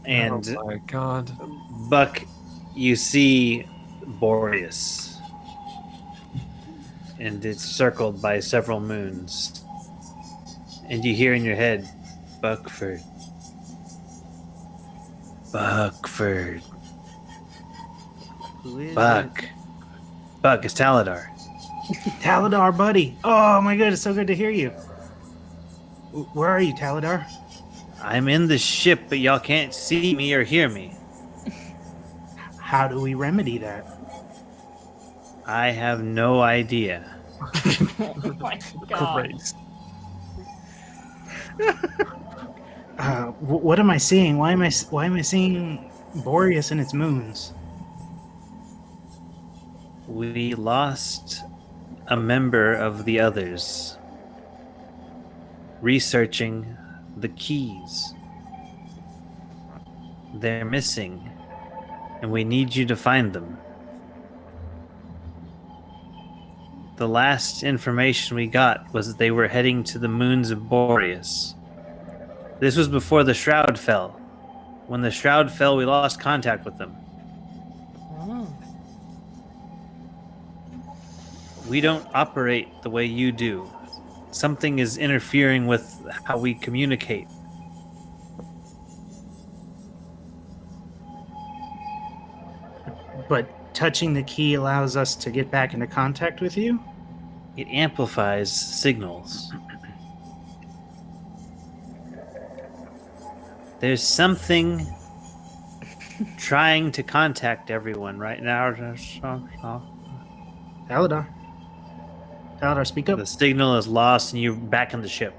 And Oh my god. Buck, you see Boreas, and it's circled by several moons. And you hear in your head, Buckford. Buckford. Who is Buck. Buck, it's Taladar. Taladar, buddy. Oh my god, it's so good to hear you. Where are you, Taladar? I'm in the ship, but y'all can't see me or hear me. How do we remedy that? I have no idea. Oh my god. Great. What am I seeing? Why am I seeing Boreas and its moons? We lost a member of the others. Researching the keys. They're missing, and we need you to find them. The last information we got was that they were heading to the moons of Boreas. This was before the Shroud fell. When the Shroud fell, we lost contact with them. Oh. We don't operate the way you do. Something is interfering with how we communicate. But touching the key allows us to get back into contact with you? It amplifies signals. There's something trying to contact everyone right now. Taladar. Taladar, speak up. The signal is lost and you're back in the ship.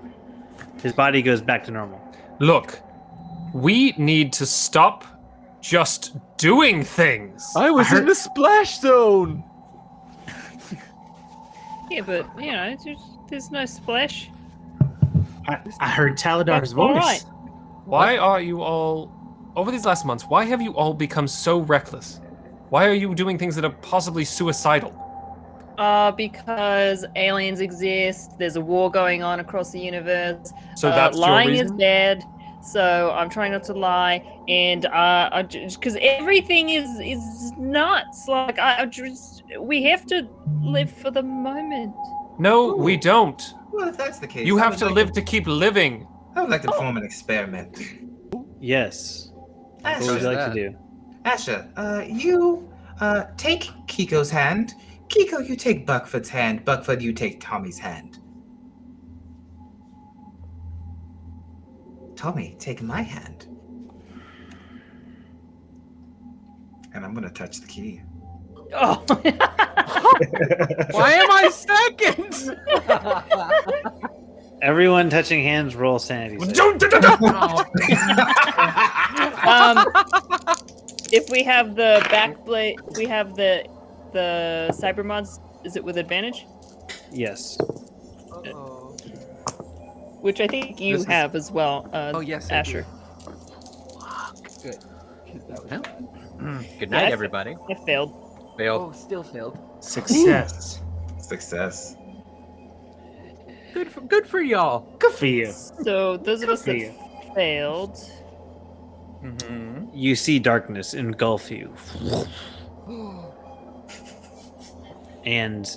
His body goes back to normal. Look, we need to stop just doing things. I was in the splash zone. Yeah, but you know, there's no splash. I heard Taladar's That's all voice. right. Why are you all, over these last months, why have you all become so reckless? Why are you doing things that are possibly suicidal? Because aliens exist. There's a war going on across the universe. So that's your lying is reason? bad. So I'm trying not to lie, and because everything is nuts. Like we have to live for the moment. No, we don't. Well, if that's the case, You I have would to like live to keep living. I would like to perform an experiment. Yes. What Asha, would you like that? to do? Asha, you take Kiko's hand. Kiko, you take Buckford's hand. Buckford, you take Tommy's hand. Tommy, take my hand. And I'm gonna touch the key. Oh. Why am I second? Everyone touching hands, roll sanity. save. If we have the backblade, we have the cyber mods. Is it with advantage? Yes. Uh-oh. Which I think you This is- have as well. Oh, yes, I Asher. Good. That was Good Yeah, night, I- everybody. I failed. Failed. Oh, still failed. Success. Success. Good for y'all. Good for you. So those of Good us for that you. failed. You see darkness engulf you. And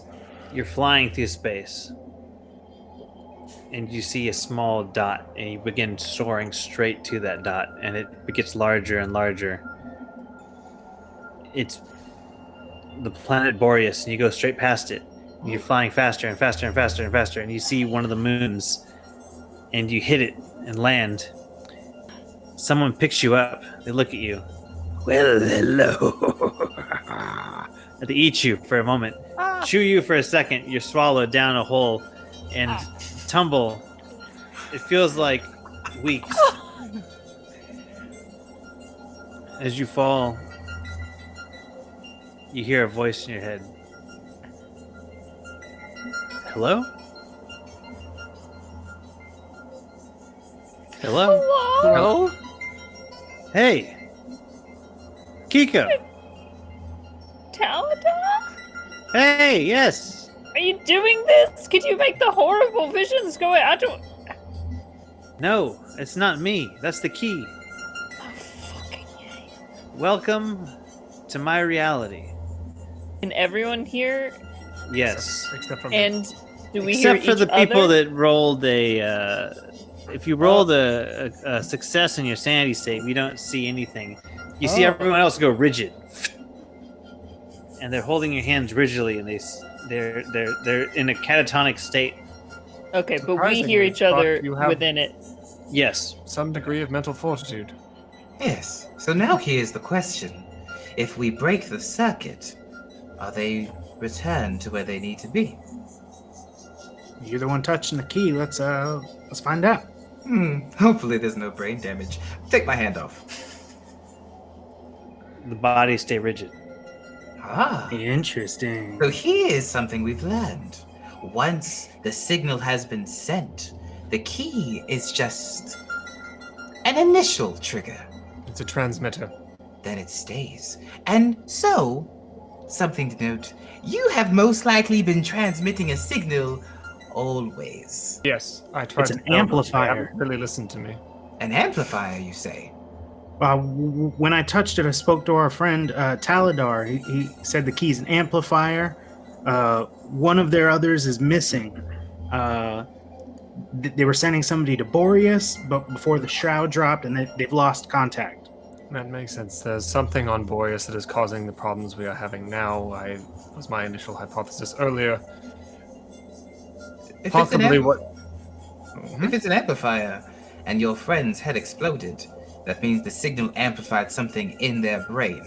you're flying through space. And you see a small dot, and you begin soaring straight to that dot, and it gets larger and larger. It's the planet Boreas, and you go straight past it. You're flying faster and faster and faster and faster, and you see one of the moons, and you hit it and land. Someone picks you up. They look at you. Well, hello. They eat you for a moment, chew you for a second. You're swallowed down a hole and tumble. It feels like weeks. As you fall, you hear a voice in your head. Hello? Hello? Hello? Hey! Kiko! Taladar? Hey, yes! Are you doing this? Could you make the horrible visions go away? I don't. No, it's not me. That's the key. Oh, fucking yay. Welcome to my reality. Can everyone hear? Yes. Except for me. And do we Except hear for the each people other? that rolled a If you roll a success in your sanity save, you don't see anything. You see everyone else go rigid, and they're holding your hands rigidly, and they're in a catatonic state. Okay, but we Surprisingly, hear each other Buck, you have- within it. Yes. Some degree of mental fortitude. Yes. So now here's the question. If we break the circuit, are they returned to where they need to be? You're the one touching the key. Let's find out. Hopefully there's no brain damage. Take my hand off. The bodies stay rigid. Ah. Interesting. So here's something we've learned. Once the signal has been sent, the key is just an initial trigger. It's a transmitter. Then it stays. And so, something to note, you have most likely been transmitting a signal always. Yes, I tried It's to an tell them. They amplifier. haven't really listened to me. An amplifier, you say? When I touched it, I spoke to our friend Taladar. He said the key's an amplifier. One of their others is missing. They were sending somebody to Boreas, but before the shroud dropped, and they've lost contact. That makes sense. There's something on Boreas that is causing the problems we are having now. Was my initial hypothesis earlier. If Possibly what... If it's an amplifier, and your friend's head exploded, that means the signal amplified something in their brain.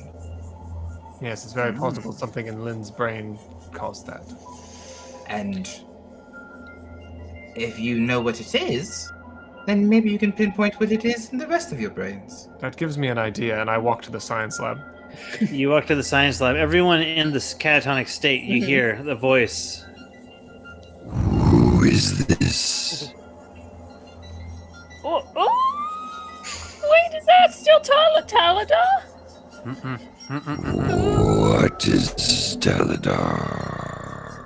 Yes, it's very possible something in Lynn's brain caused that. And if you know what it is, then maybe you can pinpoint what it is in the rest of your brains. That gives me an idea, and I walk to the science lab. You walk to the science lab. Everyone in this catatonic state, you hear the voice. Who is this? Oh! Wait, is that still Taladar? What is Taladar?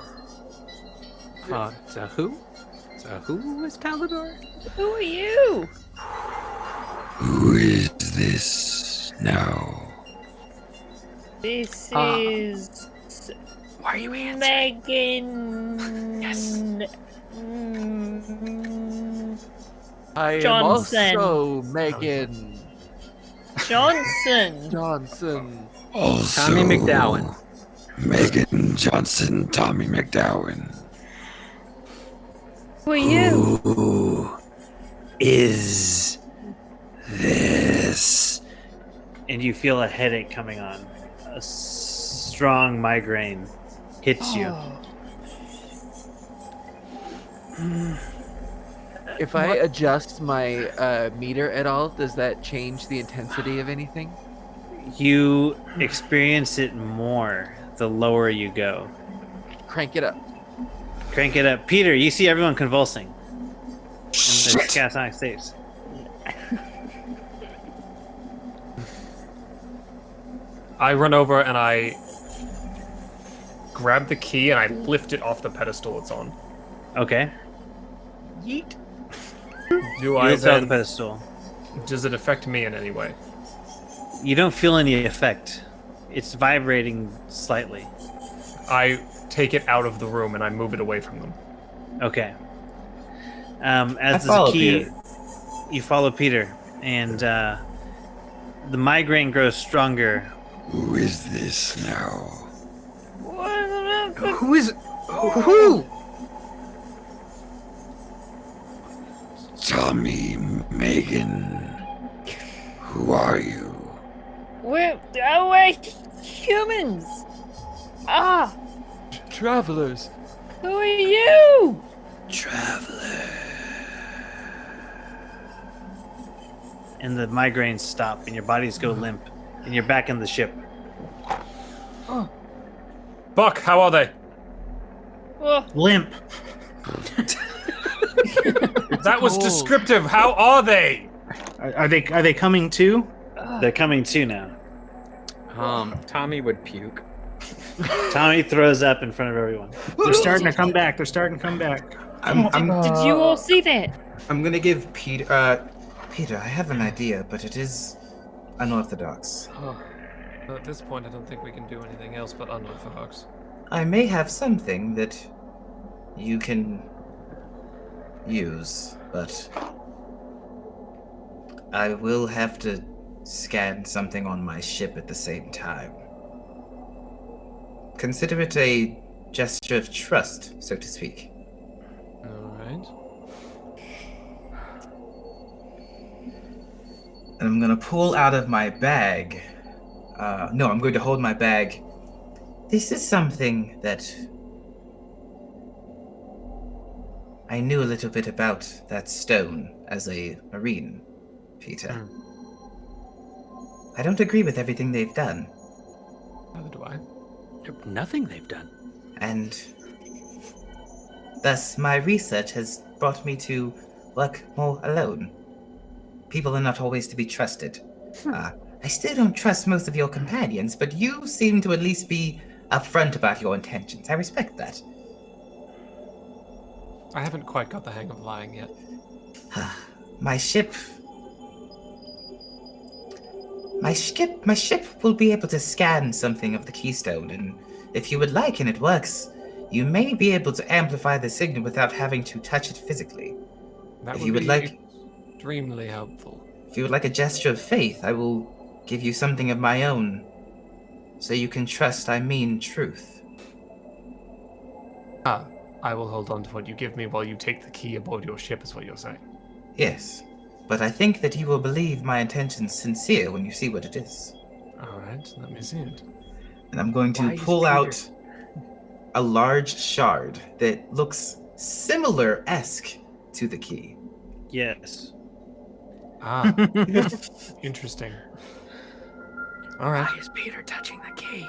So who? So who is Taladar? Who are you? Who is this now? This is Why are you answering? Megan. Yes. I am Johnson. also Megan Johnson. Johnson. Also, Tommy McDowell. Megan Johnson, Tommy McDowell. Who are you? Who is this? And you feel a headache coming on. A strong migraine hits you. If I adjust my meter at all, does that change the intensity of anything? You experience it more the lower you go. Crank it up. Crank it up. Peter, you see everyone convulsing. In the catatonic states. I run over and I grab the key and I lift it off the pedestal it's on. Okay. Yeet. Do I You lift it off the then, pedestal. does it affect me in any way? You don't feel any effect. It's vibrating slightly. I take it out of the room and I move it away from them. Okay. As I follow the key, Peter. you follow Peter, and the migraine grows stronger. Who is this now? Who is who? Tommy, Megan. Who are you? We're humans. Travelers. Who are you? Traveler. And the migraines stop, and your bodies go limp, and you're back in the ship. Buck, how are they? Oh, Limp. That was Cold. descriptive. How are they? Are they coming too? They're coming to now. Tommy would puke. Tommy throws up in front of everyone. They're starting to come back. They're starting to come back. did you all see that? I'm gonna give Peter. Peter, I have an idea, but it is unorthodox. At this point, I don't think we can do anything else but unorthodox. I may have something that you can use, but I will have to scan something on my ship at the same time. Consider it a gesture of trust, so to speak. All right. And I'm going to pull out of my bag. No, I'm going to hold my bag. This is something that I knew a little bit about that stone as a Marine, Peter. I don't agree with everything they've done. Neither do I. Nothing they've done. And thus my research has brought me to work more alone. People are not always to be trusted. I still don't trust most of your companions, but you seem to at least be upfront about your intentions. I respect that. I haven't quite got the hang of lying yet. My ship will be able to scan something of the keystone, and if you would like and it works, you may be able to amplify the signal without having to touch it physically. That If would you would be like- extremely helpful. If you would like a gesture of faith, I will give you something of my own, so you can trust I mean truth. I will hold on to what you give me while you take the key aboard your ship, is what you're saying. Yes, but I think that you will believe my intentions sincere when you see what it is. Alright, let me see it. And I'm going to Why is pull Peter- out a large shard that looks similar-esque to the key. Yes. Ah, interesting. Alright. Why is Peter touching the key?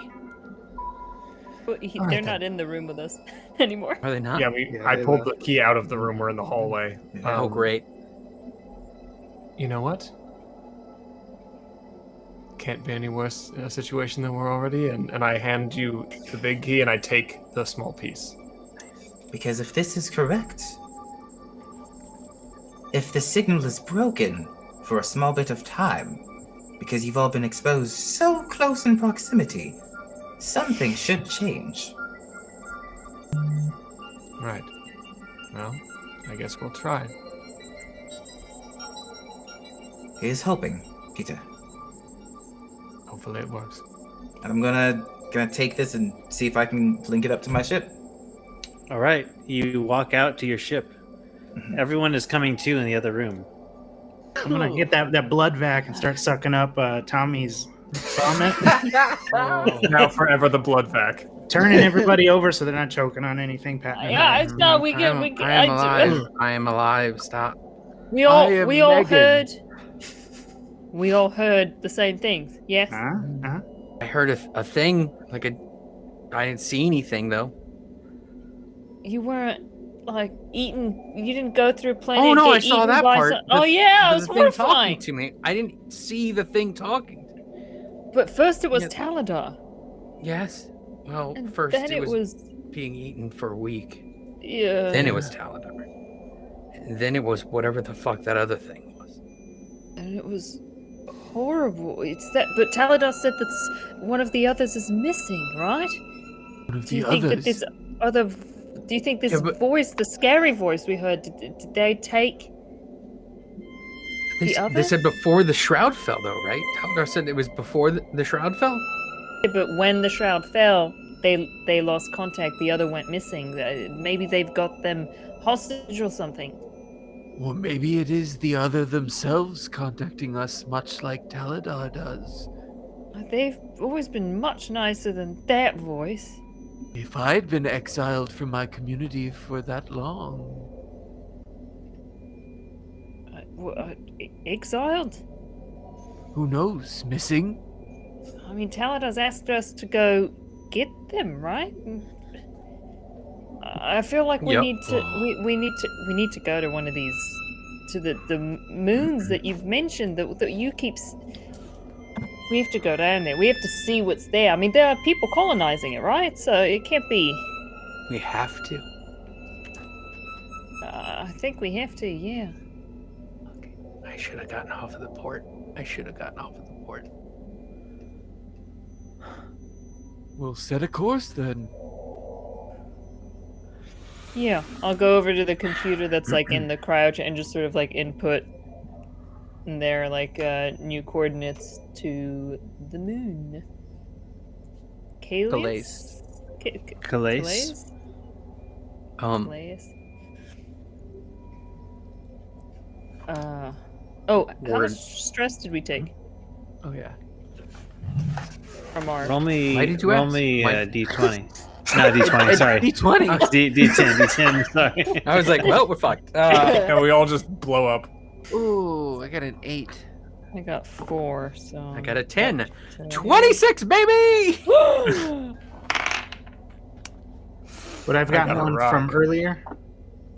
They're Alright, not in the room with us anymore. Are they not? Yeah, Yeah, I they pulled left. the key out of the room. We're in the hallway. Yeah. Oh, great. You know what? Can't be any worse situation than we're already in. And I hand you the big key and I take the small piece. Because if this is correct, if the signal is broken for a small bit of time, because you've all been exposed so close in proximity, something should change. Right. Well, I guess we'll try. Here's hoping, Peter. Hopefully it works. And I'm gonna take this and see if I can link it up to my ship. All right. You walk out to your ship. Everyone is coming to in the other room. I'm gonna get that blood vac and start sucking up Tommy's vomit, Now forever the blood vac. turning everybody over so they're not choking on anything. Patting Yeah, it's not. We I get. am, We get. I am alive. I am alive. Stop. We all. I am We all Megan. heard. We all heard the same things. Yes. I heard a thing. I didn't see anything though. You weren't like eating. You didn't go through plenty. Oh and no, get I saw eaten that by part. some- Oh yeah, it was the thing talking horrifying. to me. I didn't see the thing talking. But first it was Yeah. Taladar, Yes. Well, and first then it was being eaten for a week. Yeah. Then it was Taladar. And then it was whatever the fuck that other thing was. And it was horrible. It's that. But Taladar said that one of the others is missing, right? One of Do you the think others. that this other? Do you think this Yeah, but- voice, the scary voice we heard, did they take? They, The they other? said before the shroud fell, though, right? Taladar said it was before the shroud fell? But when the shroud fell, they lost contact. The other went missing. Maybe they've got them hostage or something. Or maybe it is the other themselves contacting us, much like Taladar does. They've always been much nicer than that voice. If I'd been exiled from my community for that long. Exiled? Who knows? Missing? I mean, Taladar's asked us to go get them, right? I feel like we Yep. need to. We need to go to one of these, to the moons that you've mentioned that you keep. We have to go down there. We have to see what's there. I mean, there are people colonizing it, right? So it can't be. We have to. I think we have to. Yeah. Okay. I should have gotten off of the port. We'll set a course then. Yeah, I'll go over to the computer that's like in the cryo and just sort of like input their like new coordinates to the moon. Calais. Calais? Calais. How much stress did we take Oh yeah. from our? Roll me, Why did you roll ask? me Why- D20. No, D20, sorry. D20. D10, sorry. I was like, well, we're fucked. And we all just blow up. Ooh, I got an 8. I got 4, so I got a 10. So- 26, baby! Would I've I gotten got a one rock. from earlier?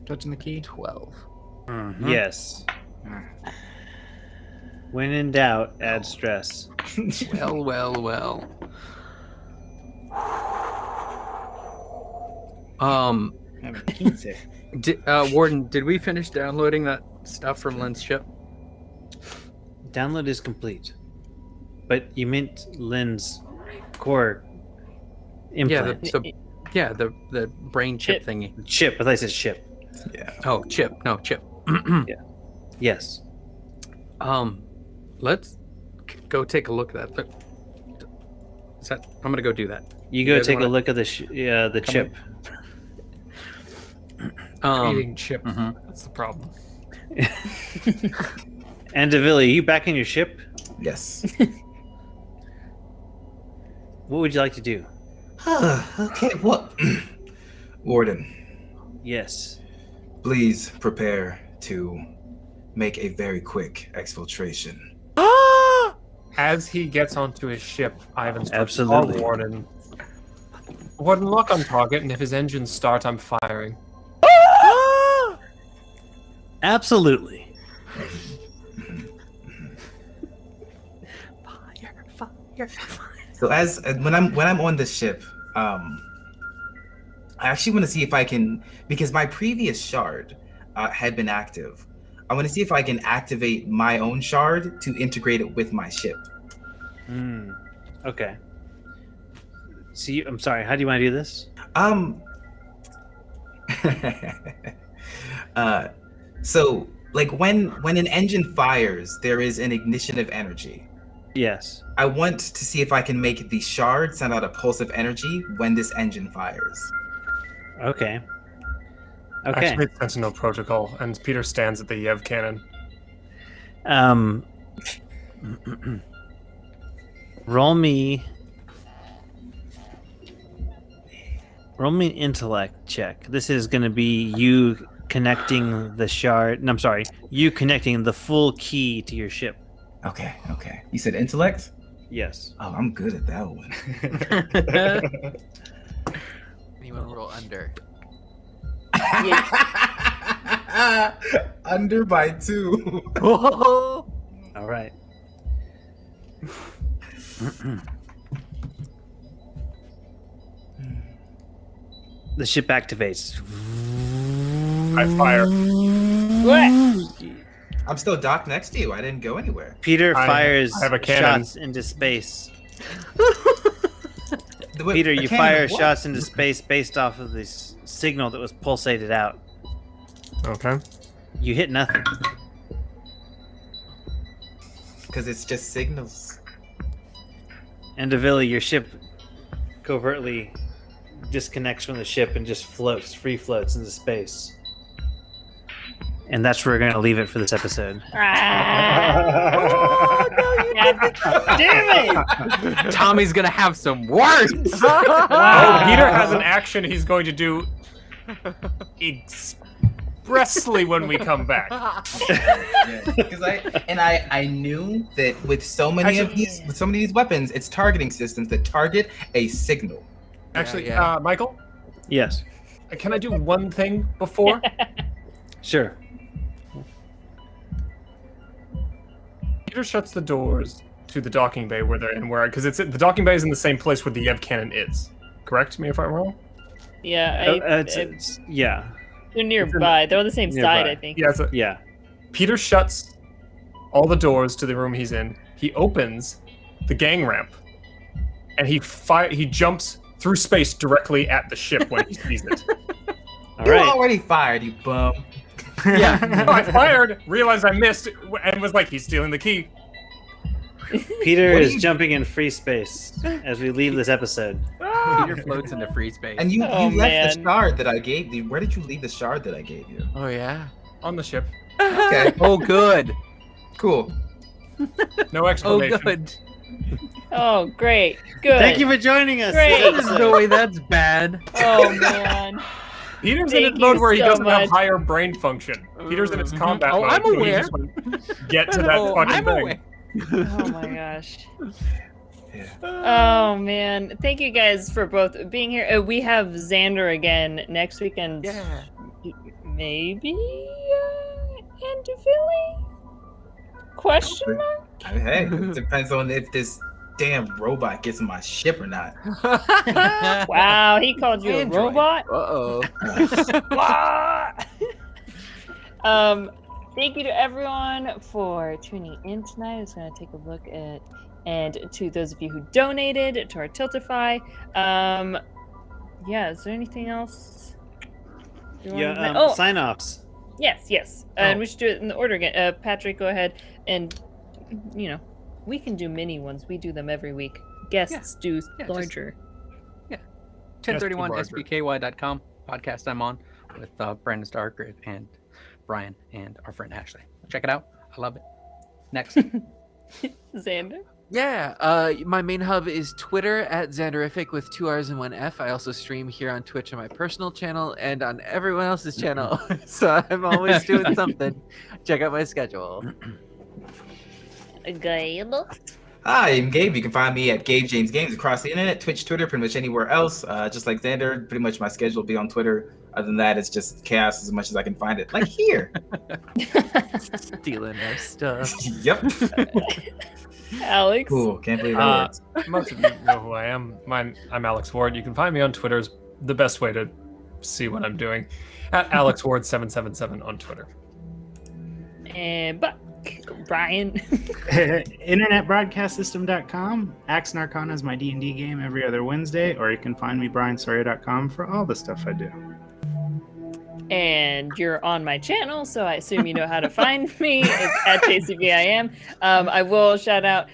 Touching the key? 12. Mhm. Yes. When in doubt, add stress. Well, well, well. Having pizza. Warden, did we finish downloading that stuff from Lynn's ship? Download is complete. But you meant Lynn's core implant. The brain chip Chip. thingy. Chip. I thought I said ship. Oh, chip. No, chip. Yes. Let's go take a look at that. Is that? I'm gonna go do that. You go guys take a wanna- look at the chip. Eating chip. mhm. That's the problem. Anduvilli, you back in your ship? Yes. What would you like to do? Okay, what? Warden, Yes. please prepare to make a very quick exfiltration. As he gets onto his ship, Ivan's Absolutely. Warden. Warden, lock on target, and if his engines start, I'm firing. Absolutely. So when I'm on the ship, I actually want to see if I can, because my previous shard had been active. I want to see if I can activate my own shard to integrate it with my ship. Okay. See, I'm sorry. How do you want to do this? So like when an engine fires, there is an ignition of energy. Yes. I want to see if I can make the shard send out a pulse of energy when this engine fires. Okay. Okay. Activate Sentinel Protocol, and Peter stands at the Yev cannon. Roll me an intellect check. This is going to be you connecting the shard. No, I'm sorry. You connecting the full key to your ship. Okay. You said intellect? Yes. Oh, I'm good at that one. Anyone roll under? Under by 2. All right. The ship activates. I fire. I'm still docked next to you. I didn't go anywhere. Peter I fires have a cannon. shots into space. Wait, Peter, a you cannon fire of what? shots into space based off of this signal that was pulsated out. Okay. You hit nothing. Because it's just signals. Anduvilli, your ship covertly disconnects from the ship and just free floats into space. And that's where we're going to leave it for this episode. Damn it! Tommy's gonna have some words. Oh, Peter has an action he's going to do expressly when we come back. Because I knew that with so many of these weapons, it's targeting systems that target a signal. Actually, yeah. Michael, Yes. can I do one thing before? Sure. Peter shuts the doors to the docking bay where they're in, because the docking bay is in the same place where the Yev cannon is. Correct me if I'm wrong. Yeah, Yeah. they're nearby. They're on the same side, Nearby. I think. Yeah. Yeah. Peter shuts all the doors to the room he's in. He opens the gang ramp, and he jumps through space directly at the ship when he sees it. All You right. already fired, you bum. Yeah. I fired, realized I missed, and was like, he's stealing the key. Peter What is do you- jumping in free space as we leave this episode. Peter floats into free space. And you Oh, left man. the shard that I gave you. Where did you leave the shard that I gave you? Oh yeah. On the ship. Okay, Oh, good. cool. No Oh, explanation. good. Oh, great. Good. Thank you for joining us. Great. this There's episode. no way that's bad. Oh, man. Peter's Thank in a mode you where he so doesn't much. have higher brain function. Peter's in his combat Oh, mode. I'm so he aware. just went, get to that Oh, fucking I'm thing. aware. Oh, my gosh. Yeah. Oh, man. Thank you guys for both being here. We have Xander again next weekend. Yeah. Maybe Anduvilli? Question mark? Hey, it depends on if this damn robot gets in my ship or not. Wow, he called you Android. a robot? Uh-oh. Thank you to everyone for tuning in tonight. I was going to take a look at, and to those of you who donated to our Tiltify. Yeah, is there anything else? you wanna Yeah, men- sign-offs. Yes. And we should do it in the order again. Patrick, go ahead. And, we can do mini ones. We do them every week. Guests do Yeah, just- larger. 1031spky.com podcast I'm on with Brandon Stargrave and Brian and our friend Ashley. Check it out. I love it. Next. Xander? Yeah, my main hub is Twitter at Xanderific with 2 R's and 1 F. I also stream here on Twitch on my personal channel and on everyone else's channel. So I'm always doing something. Check out my schedule. Gabe? Hi, I'm Gabe. You can find me at Gabe James Games across the internet, Twitch, Twitter, pretty much anywhere else. Just like Xander, pretty much my schedule will be on Twitter. Other than that, it's just chaos as much as I can find it. Like here. Stealing our stuff. Yep. Alex? Cool. Can't believe that works. Most of you know who I am. I'm Alex Ward. You can find me on Twitter. Is the best way to see what I'm doing. At AlexWard777 on Twitter. And Buck. Brian. InternetBroadcastSystem.com. Axe and Arcana is my D&D game every other Wednesday, or you can find me BrianSoria.com for all the stuff I do. And you're on my channel, so I assume you know how to find me. It's at JCVIM. I will shout out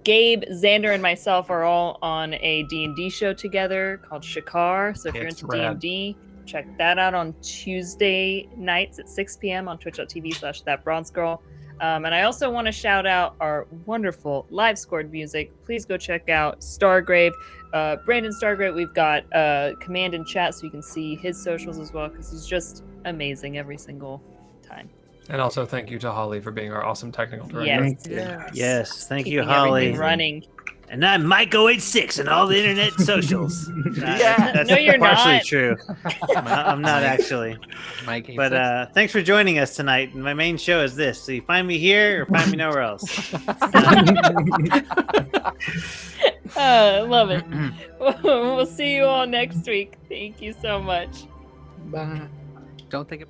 Gabe, Xander, and myself are all on a D&D show together called Shakar. So if you're It's into rad. D&D, check that out on Tuesday nights at 6 p.m. on twitch.tv/thatbronzegirl. And I also want to shout out our wonderful live scored music. Please go check out Stargrave. Brandon Stargrave, we've got command in chat so you can see his socials as well because he's just amazing every single time. And also thank you to Holly for being our awesome technical director. Yes. Yes, thank you, Keeping Holly. everything running. And I'm Mike086 and all the internet socials. That's No, you're partially not. true. I'm not actually. Mike, But thanks for joining us tonight. My main show is this. So you find me here or find me nowhere else. I love it. We'll see you all next week. Thank you so much. Bye. don't think it.